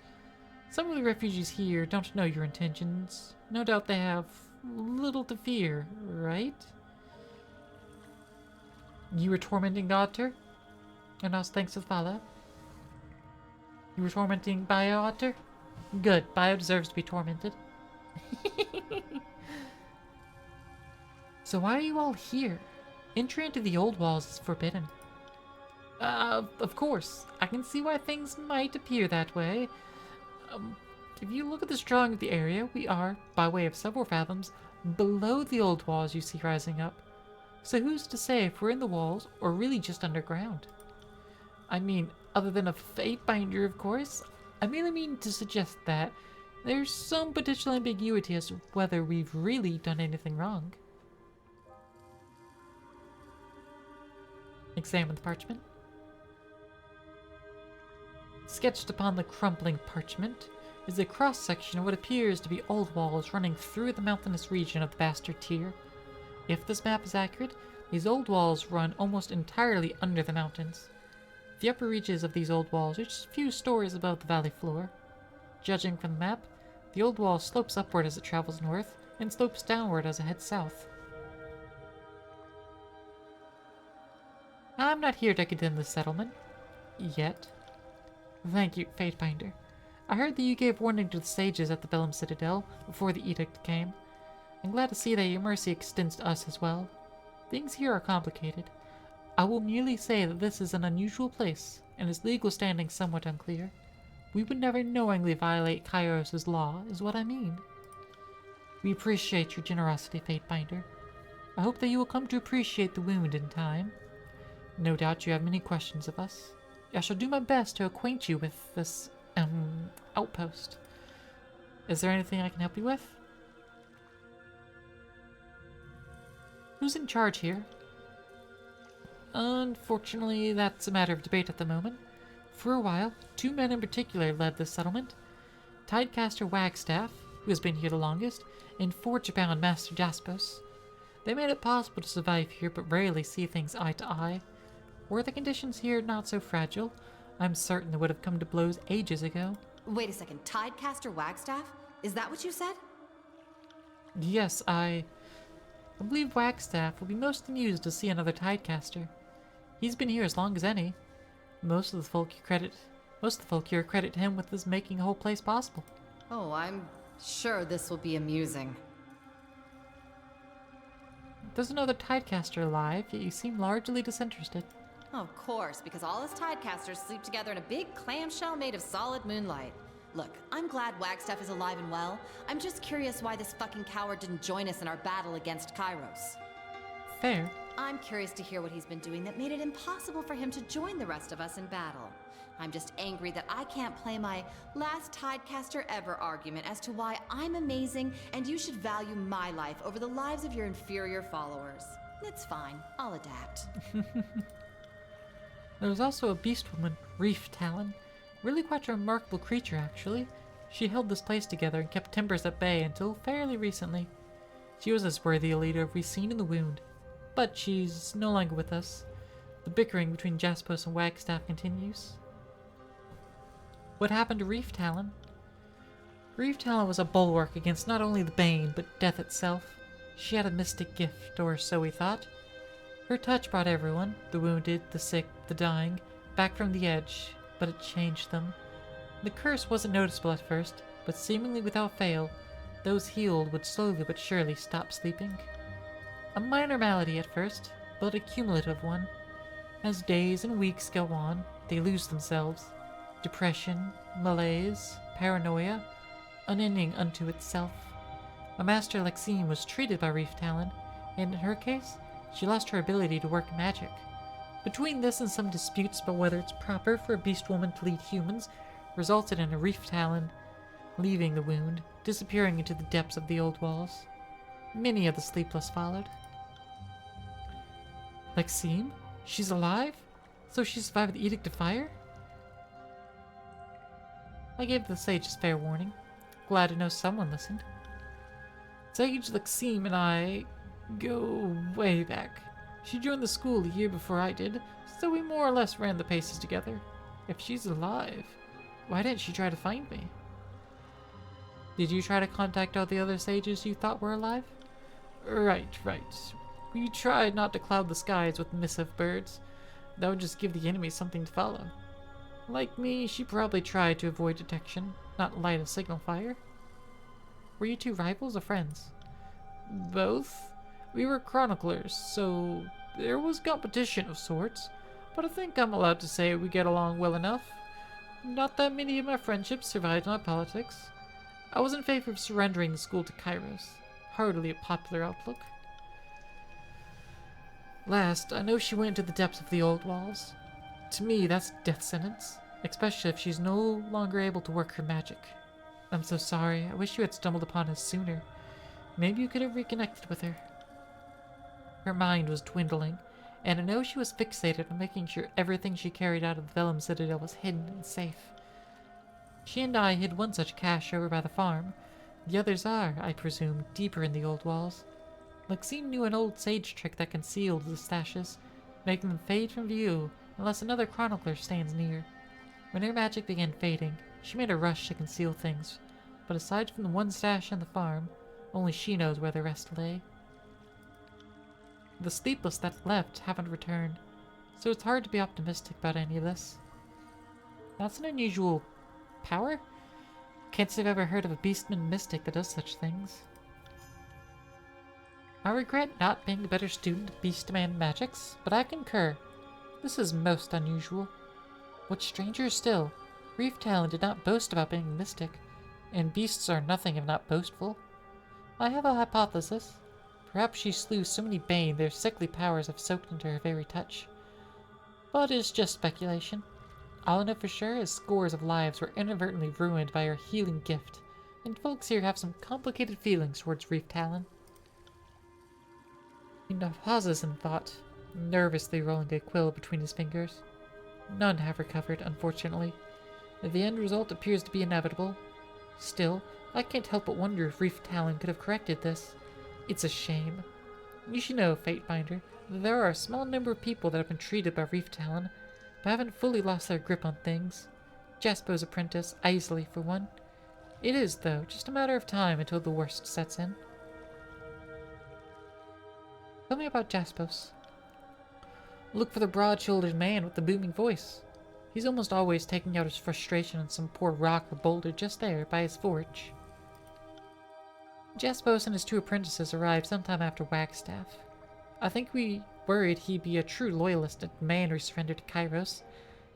Some of the refugees here don't know your intentions. No doubt they have little to fear, right? You were tormenting Otter? And us thanks to follow? You were tormenting Bio, Otter? Good, Bio deserves to be tormented. So why are you all here? Entry into the old walls is forbidden. Of course. I can see why things might appear that way. If you look at the drawing of the area, we are, by way of several fathoms, below the old walls you see rising up. So who's to say if we're in the walls, or really just underground? I mean, other than a Fatebinder, of course. I merely mean to suggest that there's some potential ambiguity as to whether we've really done anything wrong. Examine the parchment. Sketched upon the crumpling parchment is a cross-section of what appears to be old walls running through the mountainous region of the Bastard Tier. If this map is accurate, these old walls run almost entirely under the mountains. The upper reaches of these old walls are just a few stories above the valley floor. Judging from the map, the old wall slopes upward as it travels north, and slopes downward as it heads south. I'm not here to condemn this settlement. Yet. Thank you, Fatebinder. I heard that you gave warning to the sages at the Bellum Citadel before the edict came. I'm glad to see that your mercy extends to us as well. Things here are complicated. I will merely say that this is an unusual place, and its legal standing somewhat unclear. We would never knowingly violate Kairos' law, is what I mean. We appreciate your generosity, Fatebinder. I hope that you will come to appreciate the wound in time. No doubt you have many questions of us. I shall do my best to acquaint you with this, outpost. Is there anything I can help you with? Who's in charge here? Unfortunately, that's a matter of debate at the moment. For a while, two men in particular led this settlement. Tidecaster Wagstaff, who has been here the longest, and forge-bound Master Jaspos. They made it possible to survive here, but rarely see things eye to eye. Were the conditions here not so fragile, I'm certain they would have come to blows ages ago.
Wait a second, Tidecaster Wagstaff? Is that what you said?
Yes, I believe Wagstaff will be most amused to see another Tidecaster. He's been here as long as any. Most of the folk here credit him with this making the whole place possible.
Oh, I'm sure this will be amusing.
There's another Tidecaster alive, yet you seem largely disinterested.
Of course, because all us Tidecasters sleep together in a big clamshell made of solid moonlight. Look, I'm glad Wagstaff is alive and well. I'm just curious why this fucking coward didn't join us in our battle against Kairos.
Fair.
I'm curious to hear what he's been doing that made it impossible for him to join the rest of us in battle. I'm just angry that I can't play my last Tidecaster ever argument as to why I'm amazing and you should value my life over the lives of your inferior followers. It's fine. I'll adapt.
There was also a beast woman, Reef Talon. Really quite a remarkable creature, actually. She held this place together and kept timbers at bay until fairly recently. She was as worthy a leader as we've seen in the wound. But she's no longer with us. The bickering between Jaspos and Wagstaff continues. What happened to Reef Talon? Reef Talon was a bulwark against not only the Bane, but death itself. She had a mystic gift, or so we thought. Her touch brought everyone, the wounded, the sick, the dying, back from the edge, but it changed them. The curse wasn't noticeable at first, but seemingly without fail, those healed would slowly but surely stop sleeping. A minor malady at first, but a cumulative one. As days and weeks go on, they lose themselves. Depression, malaise, paranoia, unending unto itself. My master Lexine was treated by Reef Talon, and in her case, she lost her ability to work magic. Between this and some disputes about whether it's proper for a beast woman to lead humans, resulted in a Reef Talon leaving the wound, disappearing into the depths of the old walls. Many of the sleepless followed. Lexine? She's alive? So she survived the Edict of Fire? I gave the sages fair warning. Glad to know someone listened. Sage Lexine and I go way back. She joined the school a year before I did, so we more or less ran the paces together. If she's alive, why didn't she try to find me? Did you try to contact all the other sages you thought were alive? Right. We tried not to cloud the skies with missive birds. That would just give the enemy something to follow. Like me, she probably tried to avoid detection, not light a signal fire. Were you two rivals or friends? Both. We were chroniclers, so there was competition of sorts, but I think I'm allowed to say we get along well enough. Not that many of my friendships survived my politics. I was in favor of surrendering the school to Kairos. Hardly a popular outlook. Last, I know she went into the depths of the old walls. To me, that's death sentence, especially if she's no longer able to work her magic. I'm so sorry. I wish you had stumbled upon us sooner. Maybe you could have reconnected with her. Her mind was dwindling, and I know she was fixated on making sure everything she carried out of the Bellum Citadel was hidden and safe. She and I hid one such cache over by the farm. The others are, I presume, deeper in the old walls. Lexine knew an old sage trick that concealed the stashes, making them fade from view unless another chronicler stands near. When her magic began fading, she made a rush to conceal things, but aside from the one stash on the farm, only she knows where the rest lay. The sleepless that left haven't returned, so it's hard to be optimistic about any of this. That's an unusual power? Can't say I've ever heard of a beastman mystic that does such things. I regret not being a better student of beastman magics, but I concur. This is most unusual. What's stranger still, Reef Talon did not boast about being a mystic, and beasts are nothing if not boastful. I have a hypothesis. Perhaps she slew so many bane their sickly powers have soaked into her very touch. But it's just speculation. All I know for sure is scores of lives were inadvertently ruined by her healing gift, and folks here have some complicated feelings towards Reef Talon. He pauses in thought, nervously rolling a quill between his fingers. None have recovered, unfortunately. The end result appears to be inevitable. Still, I can't help but wonder if Reef Talon could have corrected this. It's a shame. You should know, Fatebinder, that there are a small number of people that have been treated by Reef Talon, but haven't fully lost their grip on things. Jaspo's apprentice, Isley, for one. It is, though, just a matter of time until the worst sets in. Tell me about Jaspos. Look for the broad-shouldered man with the booming voice. He's almost always taking out his frustration on some poor rock or boulder just there by his forge. Jaspos and his two apprentices arrived sometime after Wagstaff. I think we worried he'd be a true loyalist and man who surrendered to Kairos,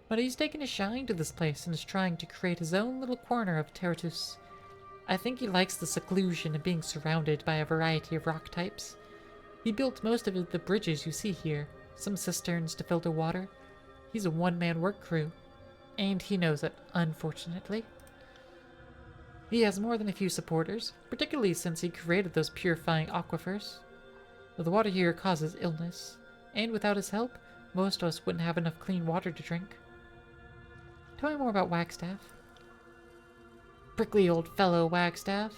but he's taken a shine to this place and is trying to create his own little corner of Terratus. I think he likes the seclusion and being surrounded by a variety of rock types. He built most of the bridges you see here, some cisterns to filter water. He's a one-man work crew, and he knows it, unfortunately. He has more than a few supporters, particularly since he created those purifying aquifers. The water here causes illness, and without his help, most of us wouldn't have enough clean water to drink. Tell me more about Wagstaff. Prickly old fellow, Wagstaff.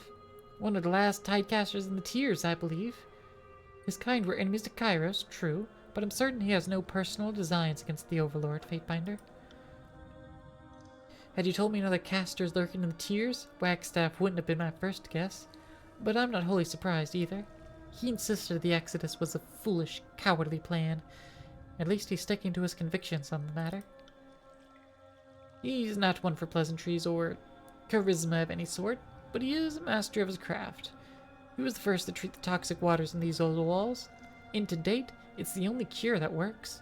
One of the last tidecasters in the Tiers, I believe. His kind were enemies to Kairos, true, but I'm certain he has no personal designs against the Overlord, Fatebinder. Had you told me another caster is lurking in the Tiers, Wagstaff wouldn't have been my first guess, but I'm not wholly surprised either. He insisted the Exodus was a foolish, cowardly plan. At least he's sticking to his convictions on the matter. He's not one for pleasantries or charisma of any sort, but he is a master of his craft. He was the first to treat the toxic waters in these old walls, and to date, it's the only cure that works.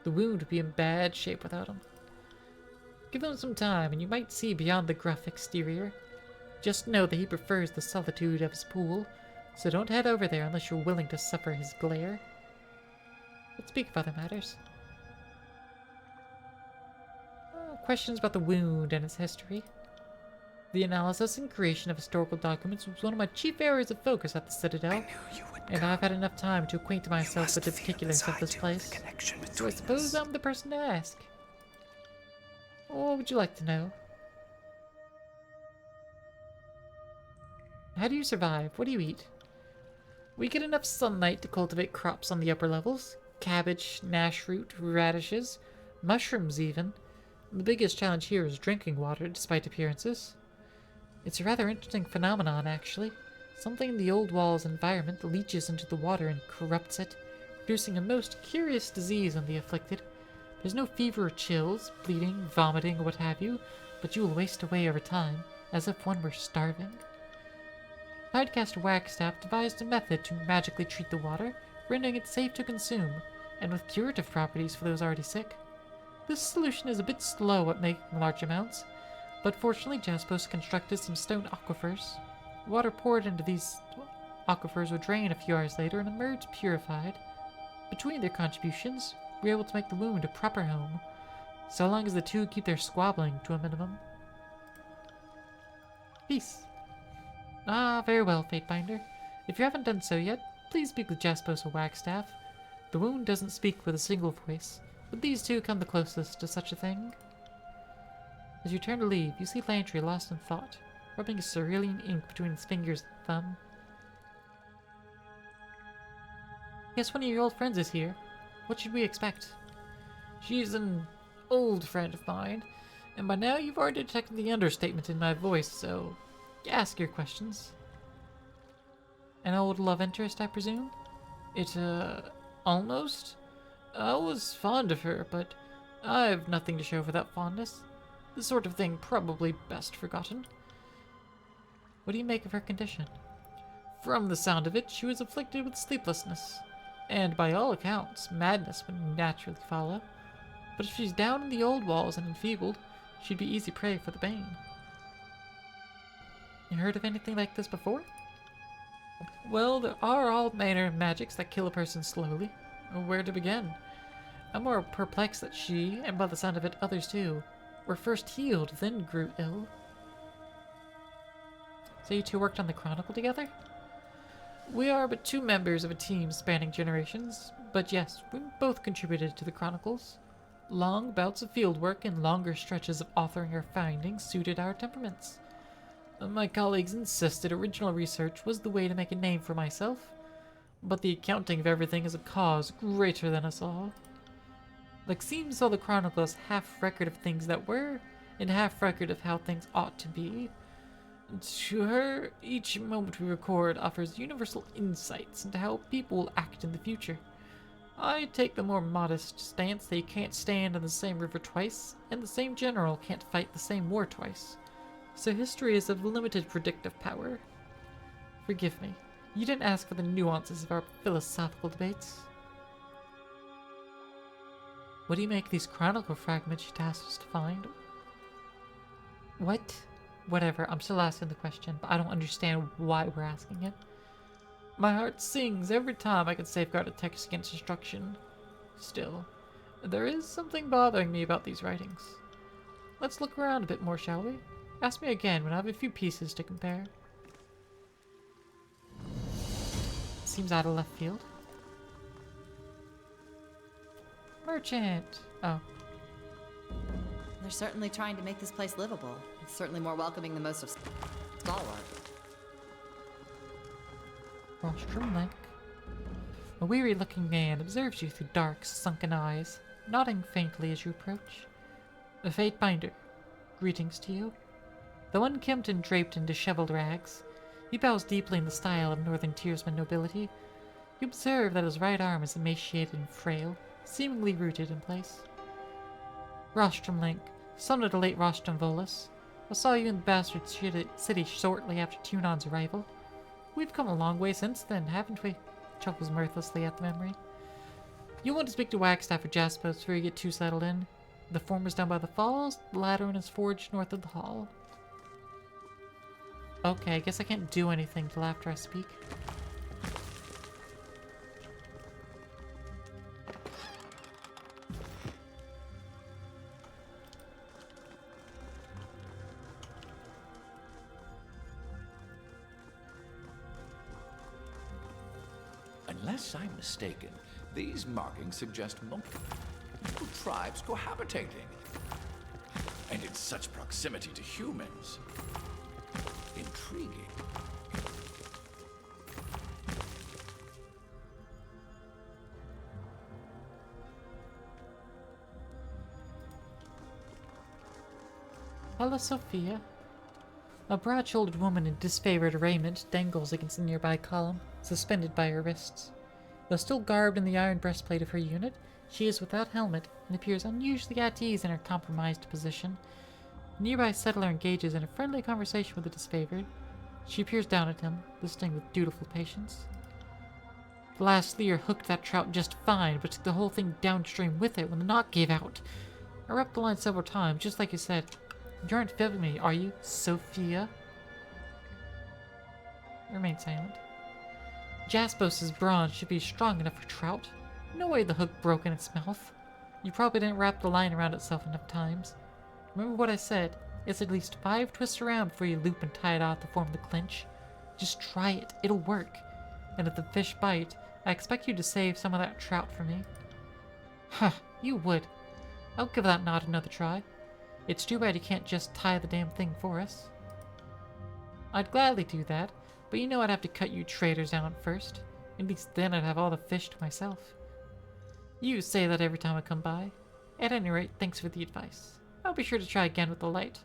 The wound would be in bad shape without him. Give him some time, and you might see beyond the gruff exterior. Just know that he prefers the solitude of his pool, so don't head over there unless you're willing to suffer his glare. Let's speak of other matters. Questions about the wound and its history. The analysis and creation of historical documents was one of my chief areas of focus at the Citadel, and I've had enough time to acquaint myself with the particulars of this place, so I suppose I'm the person to ask. What would you like to know? How do you survive? What do you eat? We get enough sunlight to cultivate crops on the upper levels. Cabbage, nash root, radishes, mushrooms even. The biggest challenge here is drinking water, despite appearances. It's a rather interesting phenomenon, actually. Something in the old wall's environment leaches into the water and corrupts it, producing a most curious disease on the afflicted. There's no fever or chills, bleeding, vomiting, or what have you, but you will waste away over time, as if one were starving. Tidecaster Wagstaff devised a method to magically treat the water, rendering it safe to consume, and with curative properties for those already sick. This solution is a bit slow at making large amounts, but fortunately Jaspos constructed some stone aquifers. Water poured into these aquifers would drain a few hours later and emerge purified. Between their contributions, we were able to make the wound a proper home, so long as the two keep their squabbling to a minimum. Peace. Ah, very well, Fatebinder. If you haven't done so yet, please speak with Jaspos or Wagstaff. The wound doesn't speak with a single voice, but these two come the closest to such a thing. As you turn to leave, you see Lantry lost in thought, rubbing a cerulean ink between his fingers and thumb. Yes, one of your old friends is here. What should we expect? She's an old friend of mine, and by now you've already detected the understatement in my voice, so ask your questions. An old love interest, I presume? Almost? I was fond of her, but I've nothing to show for that fondness. The sort of thing probably best forgotten. What do you make of her condition? From the sound of it, she was afflicted with sleeplessness, and by all accounts, madness would naturally follow. But if she's down in the old walls and enfeebled, she'd be easy prey for the Bane. You heard of anything like this before? Well, there are all manner of magics that kill a person slowly. Where to begin? I'm more perplexed that she, and by the sound of it others too, were first healed, then grew ill. So you two worked on the Chronicle together? We are but two members of a team spanning generations, but yes, we both contributed to the Chronicles. Long bouts of fieldwork and longer stretches of authoring our findings suited our temperaments. My colleagues insisted original research was the way to make a name for myself, but the accounting of everything is a cause greater than us all. Lexime saw the Chronicle as half-record of things that were, and half-record of how things ought to be. To her, each moment we record offers universal insights into how people will act in the future. I take the more modest stance that you can't stand in the same river twice, and the same general can't fight the same war twice. So history is of limited predictive power. Forgive me, you didn't ask for the nuances of our philosophical debates. What do you make these Chronicle fragments you tasked us to find? What? Whatever, I'm still asking the question, but I don't understand why we're asking it. My heart sings every time I can safeguard a text against destruction. Still, there is something bothering me about these writings. Let's look around a bit more, shall we? Ask me again when I have a few pieces to compare. Seems out of left field. Merchant! Oh.
They're certainly trying to make this place livable. It's certainly more welcoming than most of Stalwart.
Rostrum Link. A weary-looking man observes you through dark, sunken eyes, nodding faintly as you approach. The Fate Binder. Greetings to you. Though unkempt and draped in disheveled rags, he bows deeply in the style of Northern Tiersman nobility. You observe that his right arm is emaciated and frail, seemingly rooted in place. Rostrum Link, son of the late Rostrum Volus. I saw you in the Bastard City shortly after Tunon's arrival. We've come a long way since then, haven't we? Chuckles mirthlessly at the memory. You want to speak to Wagstaff or Jaspos before you get too settled in. The former's down by the falls, the latter in his forge north of the hall. Okay, I guess I can't do anything till after I speak.
Unless I'm mistaken, these markings suggest multiple tribes cohabitating. And in such proximity to humans. Intriguing.
Hello, Sophia. A broad-shouldered woman in disfavored raiment dangles against a nearby column, suspended by her wrists. Though still garbed in the iron breastplate of her unit, she is without helmet and appears unusually at ease in her compromised position. A nearby settler engages in a friendly conversation with the disfavored. She peers down at him, listening with dutiful patience. The last leer hooked that trout just fine, but took the whole thing downstream with it when the knot gave out. I rapped the line several times, just like you said. You aren't fibbing me, are you, Sophia? Remain silent. Jaspos's brawn should be strong enough for trout. No way the hook broke in its mouth. You probably didn't wrap the line around itself enough times. Remember what I said. It's at least 5 twists around before you loop and tie it out to form the clinch. Just try it. It'll work. And if the fish bite, I expect you to save some of that trout for me. Huh, you would. I'll give that knot another try. It's too bad you can't just tie the damn thing for us. I'd gladly do that, but you know I'd have to cut you traitors out first. At least then I'd have all the fish to myself. You say that every time I come by. At any rate, thanks for the advice. I'll be sure to try again with the light.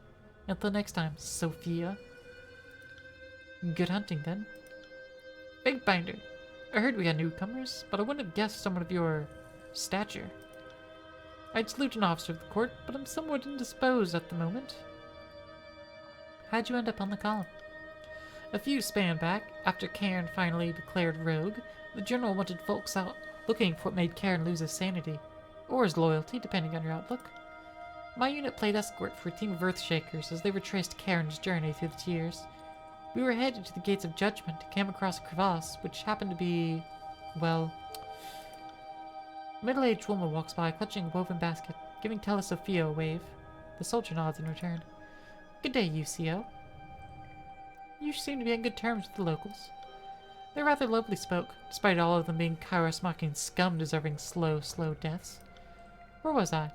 Until next time, Sophia. Good hunting, then. Fatebinder, I heard we had newcomers, but I wouldn't have guessed someone of your stature. I'd salute an officer of the court, but I'm somewhat indisposed at the moment. How'd you end up on the column? A few span back, after Cairn finally declared rogue, the general wanted folks out looking for what made Cairn lose his sanity, or his loyalty, depending on your outlook. My unit played escort for a team of Earthshakers as they retraced Cairn's journey through the tiers. We were headed to the Gates of Judgment, came across a crevasse, which happened to be, well... A middle-aged woman walks by, clutching a woven basket, giving Tella Sophia a wave. The soldier nods in return. Good day, UCO. You seem to be on good terms with the locals. They rather lovely spoke, despite all of them being Kairos-mocking scum deserving slow deaths. Where was I?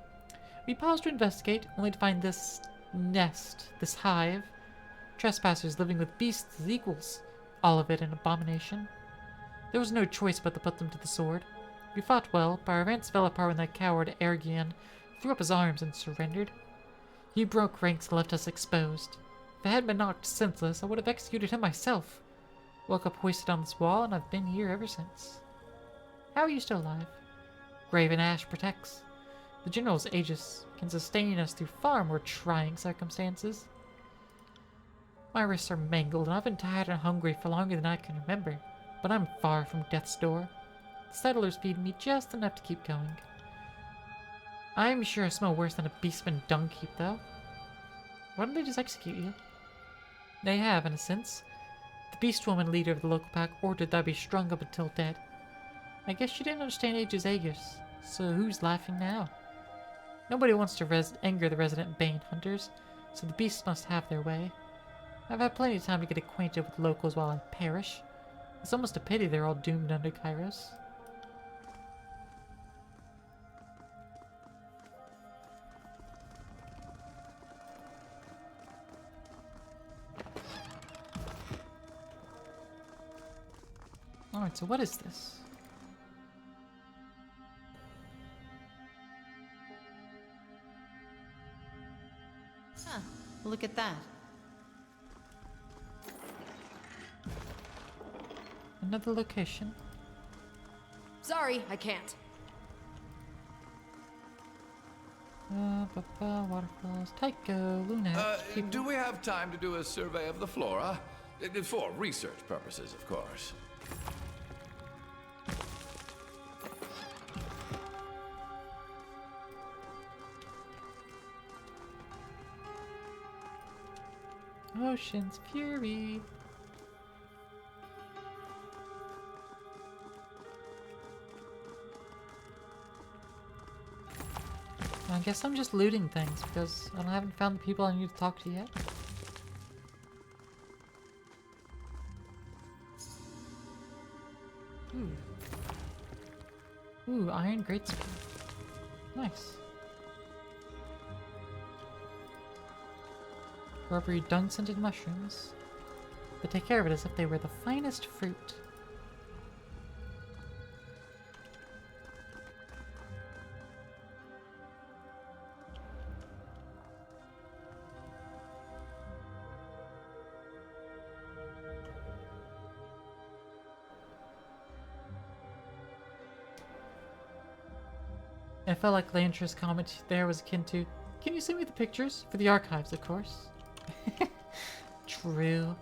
We paused to investigate, only to find this nest, this hive. Trespassers living with beasts as equals, all of it an abomination. There was no choice but to put them to the sword. We fought well, but our events fell apart when that coward Ergion threw up his arms and surrendered. He broke ranks and left us exposed. If I had been knocked senseless, I would have executed him myself. Woke up hoisted on this wall, and I've been here ever since. How are you still alive? Graven Ash protects. The General's Aegis can sustain us through far more trying circumstances. My wrists are mangled, and I've been tired and hungry for longer than I can remember, but I'm far from death's door. The settlers feed me just enough to keep going. I'm sure I smell worse than a beastman dung heap, though. Why don't they just execute you? They have, in a sense. The beast woman leader of the local pack ordered that I be strung up until dead. I guess she didn't understand Aegis Aegis, so who's laughing now? Nobody wants to anger the resident Bane hunters, so the beasts must have their way. I've had plenty of time to get acquainted with locals while I perish. It's almost a pity they're all doomed under Kairos. Alright, so what is this?
Huh, look at that.
Another location.
Sorry, I can't.
Waterfalls, Tycho, Luna.
Do we have time to do a survey of the flora? For research purposes, of course.
Ocean's Fury. I guess I'm just looting things because I haven't found the people I need to talk to yet. Ooh, iron greatspear. Nice. Rubbery dung-scented mushrooms. They take care of it as if they were the finest fruit. I felt like Lantra's comment there was akin to, "Can you send me the pictures?" For the archives, of course. True.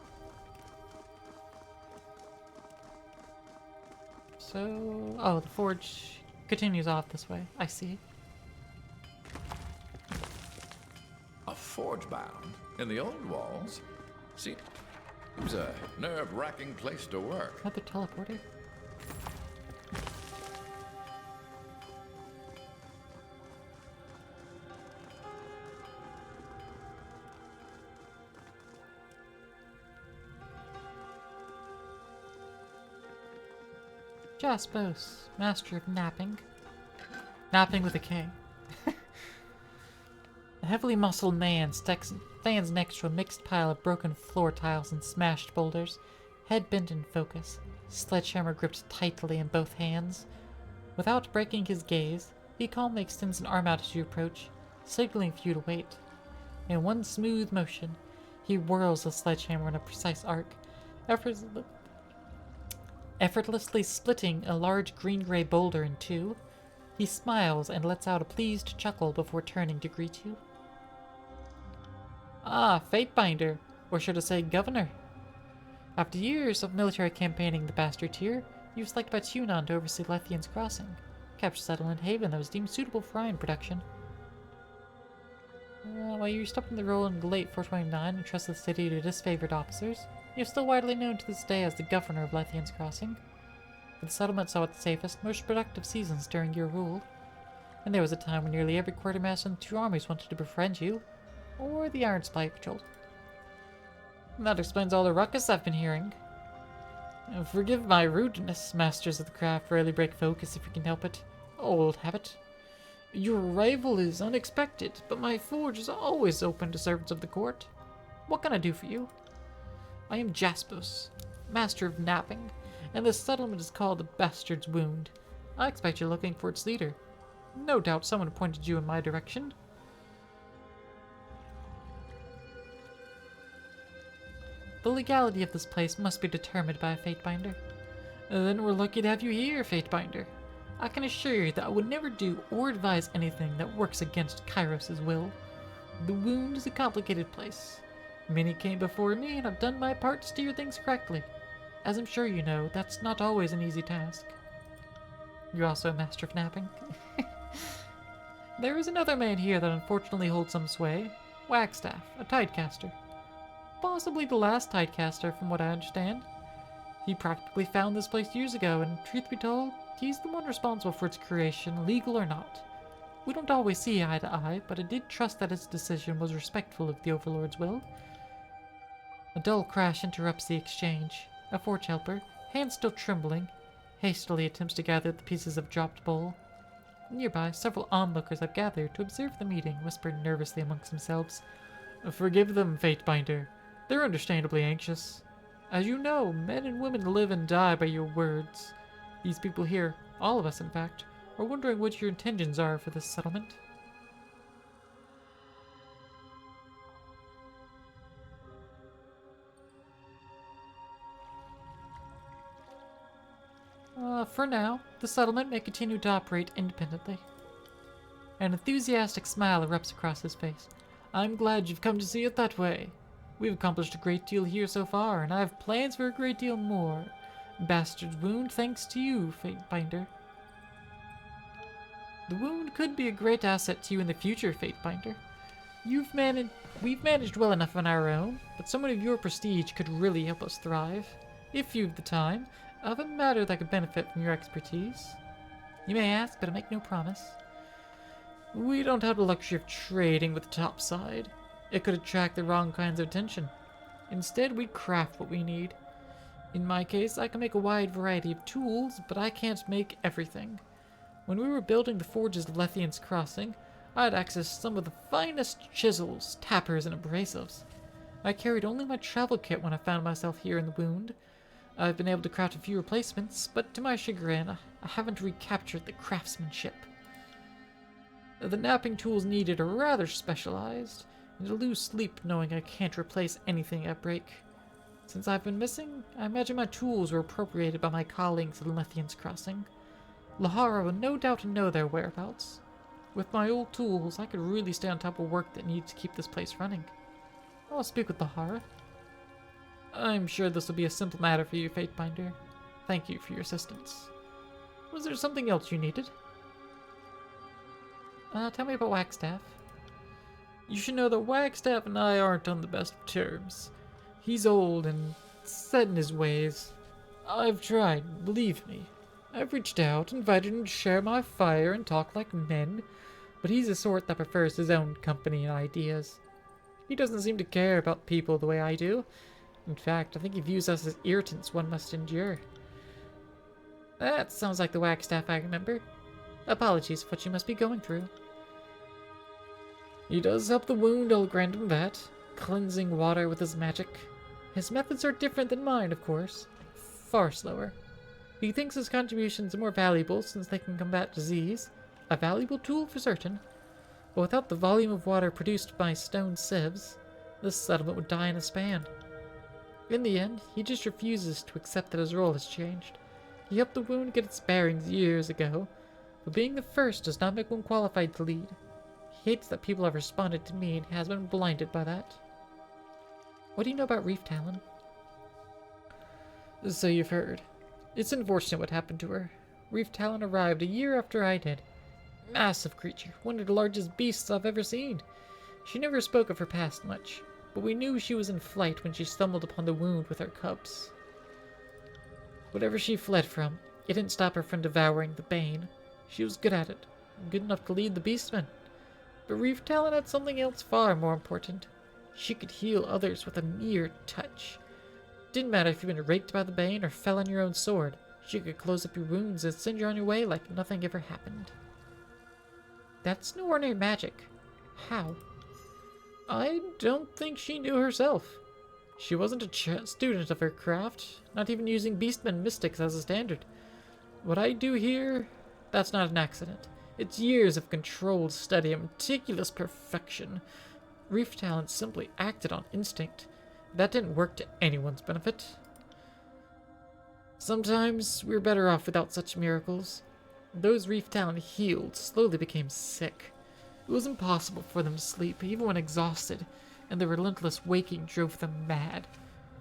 So... oh, the forge continues off this way. I see.
A forge bound? In the old walls? Seems a nerve-wracking place to work.
Another teleporter. Jaspos, master of napping. Napping with a K. A heavily muscled man stands next to a mixed pile of broken floor tiles and smashed boulders, head bent in focus, sledgehammer gripped tightly in both hands. Without breaking his gaze, He calmly extends an arm out as you approach, signaling for you to wait. In one smooth motion, he whirls the sledgehammer in a precise arc, effortlessly splitting a large green-gray boulder in two. He smiles and lets out a pleased chuckle before turning to greet you. Ah, Fatebinder, or should I say Governor. After years of military campaigning the Bastard Tier, you were selected by Tunon to oversee Lethian's Crossing, capture settlement haven that was deemed suitable for iron production. While you stepped in the role in the late 429 and trusted the city to disfavored officers, you're still widely known to this day as the Governor of Lethian's Crossing. For the settlement saw its safest, most productive seasons during your rule, and there was a time when nearly every quartermaster in the two armies wanted to befriend you, or the Iron Spy Patrol. And that explains all the ruckus I've been hearing. Forgive my rudeness, masters of the craft rarely break focus if you can help it. Old habit. Your arrival is unexpected, but my forge is always open to servants of the court. What can I do for you? I am Jaspos, master of napping, and this settlement is called the Bastard's Wound. I expect you're looking for its leader. No doubt someone pointed you in my direction. The legality of this place must be determined by a Fatebinder. Then we're lucky to have you here, Fatebinder. I can assure you that I would never do or advise anything that works against Kairos' will. The Wound is a complicated place. Many came before me, and I've done my part to steer things correctly. As I'm sure you know, that's not always an easy task. You're also a master of napping. There is another man here that unfortunately holds some sway. Wagstaff, a tidecaster. Possibly the last tidecaster, from what I understand. He practically found this place years ago, and truth be told, he's the one responsible for its creation, legal or not. We don't always see eye to eye, but I did trust that his decision was respectful of the Overlord's will. A dull crash interrupts the exchange. A forge helper, hands still trembling, hastily attempts to gather the pieces of dropped bowl. Nearby, several onlookers have gathered to observe the meeting, whispering nervously amongst themselves. Forgive them, Fatebinder. They're understandably anxious. As you know, men and women live and die by your words. These people here, all of us in fact, are wondering what your intentions are for this settlement. For now, the settlement may continue to operate independently. An enthusiastic smile erupts across his face. I'm glad you've come to see it that way. We've accomplished a great deal here so far, and I have plans for a great deal more. Bastard's Wound thanks to you, Fatebinder. The Wound could be a great asset to you in the future, Fatebinder. We've managed well enough on our own, but someone of your prestige could really help us thrive. If you've the time, of a matter that could benefit from your expertise. You may ask, but I make no promise. We don't have the luxury of trading with the top side. It could attract the wrong kinds of attention. Instead, we craft what we need. In my case, I can make a wide variety of tools, but I can't make everything. When we were building the forges of Lethian's Crossing, I had access to some of the finest chisels, tappers, and abrasives. I carried only my travel kit when I found myself here in the Wound. I've been able to craft a few replacements, but to my chagrin, I haven't recaptured the craftsmanship. The napping tools needed are rather specialized, and I lose sleep knowing I can't replace anything I break. Since I've been missing, I imagine my tools were appropriated by my colleagues at Lethian's Crossing. Lahara will no doubt know their whereabouts. With my old tools, I could really stay on top of work that needs to keep this place running. I'll speak with Lahara. I'm sure this will be a simple matter for you, Fatebinder. Thank you for your assistance. Was there something else you needed? Tell me about Wagstaff. You should know that Wagstaff and I aren't on the best of terms. He's old and set in his ways. I've tried, believe me. I've reached out, invited him to share my fire and talk like men, but he's the sort that prefers his own company and ideas. He doesn't seem to care about people the way I do. In fact, I think he views us as irritants one must endure. That sounds like the Wagstaff I remember. Apologies for what you must be going through. He does help the Wound, I'll grant him that. Cleansing water with his magic. His methods are different than mine, of course. Far slower. He thinks his contributions are more valuable since they can combat disease. A valuable tool for certain, but without the volume of water produced by stone sieves, this settlement would die in a span. In the end, he just refuses to accept that his role has changed. He helped the wound get its bearings years ago, but being the first does not make one qualified to lead. He hates that people have responded to me and has been blinded by that. What do you know about Reef Talon? So you've heard. It's unfortunate what happened to her. Reef Talon arrived a year after I did. Massive creature, one of the largest beasts I've ever seen. She never spoke of her past much, but we knew she was in flight when she stumbled upon the wound with her cubs. Whatever she fled from, it didn't stop her from devouring the Bane. She was good at it, good enough to lead the Beastmen. But Reef Talon had something else far more important. She could heal others with a mere touch. Didn't matter if you'd been raped by the Bane or fell on your own sword. She could close up your wounds and send you on your way like nothing ever happened. That's no ordinary magic. How? I don't think she knew herself. She wasn't a student of her craft, not even using Beastmen mystics as a standard. What I do here, that's not an accident. It's years of controlled study and meticulous perfection. Reef Talon simply acted on instinct. That didn't work to anyone's benefit. Sometimes we're better off without such miracles. Those Reef Talon healed slowly became sick. It was impossible for them to sleep, even when exhausted, and the relentless waking drove them mad.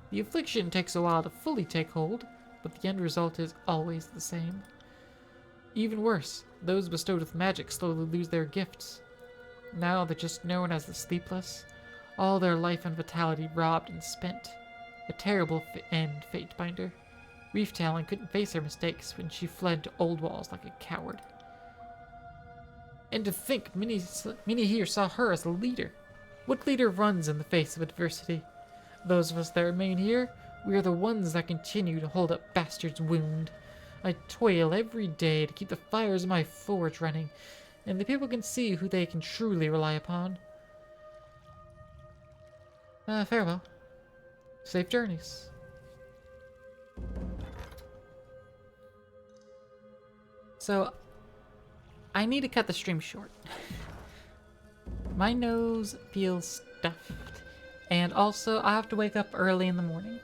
The affliction takes a while to fully take hold, but the end result is always the same. Even worse, those bestowed with magic slowly lose their gifts. Now they're just known as the Sleepless, all their life and vitality robbed and spent. A terrible end, Fatebinder. Reef Talon couldn't face her mistakes when she fled to Old Walls like a coward. And to think Minnie here saw her as a leader. What leader runs in the face of adversity? Those of us that remain here, we are the ones that continue to hold up Bastard's wound. I toil every day to keep the fires of my forge running, and the people can see who they can truly rely upon. Farewell. Safe journeys. So, I need to cut the stream short. My nose feels stuffed. And also, I have to wake up early in the morning.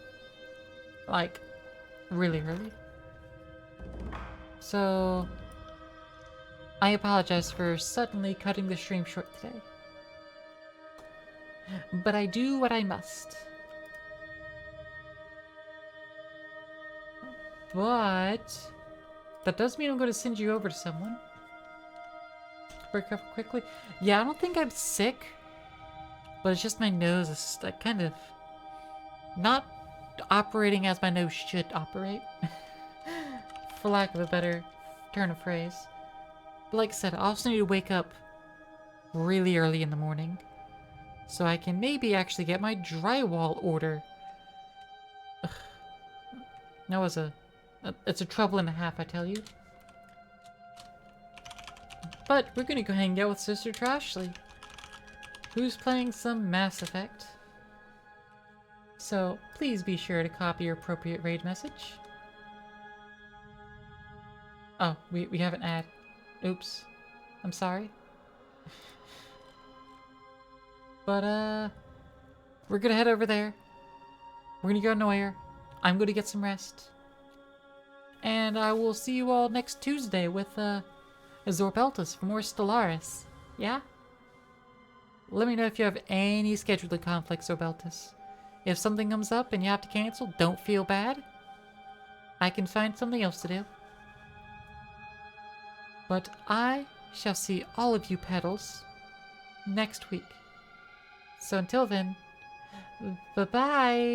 Like, really early. So, I apologize for suddenly cutting the stream short today. But I do what I must. But that does mean I'm going to send you over to someone. Recover quickly. Yeah, I don't think I'm sick. But it's just my nose is like kind of not operating as my nose should operate. For lack of a better turn of phrase. But like I said, I also need to wake up really early in the morning. So I can maybe actually get my drywall order. Ugh. That was it's a trouble and a half, I tell you. But we're gonna go hang out with Sister Trashly, who's playing some Mass Effect. So please be sure to copy your appropriate raid message. Oh, we have an ad. Oops. I'm sorry. But we're gonna head over there. We're gonna go annoy her. I'm gonna get some rest. And I will see you all next Tuesday with Zorbeltis for more Stellaris. Yeah? Let me know if you have any scheduling conflicts, Zorbeltis. If something comes up and you have to cancel, don't feel bad. I can find something else to do. But I shall see all of you pedals next week. So until then, bye-bye!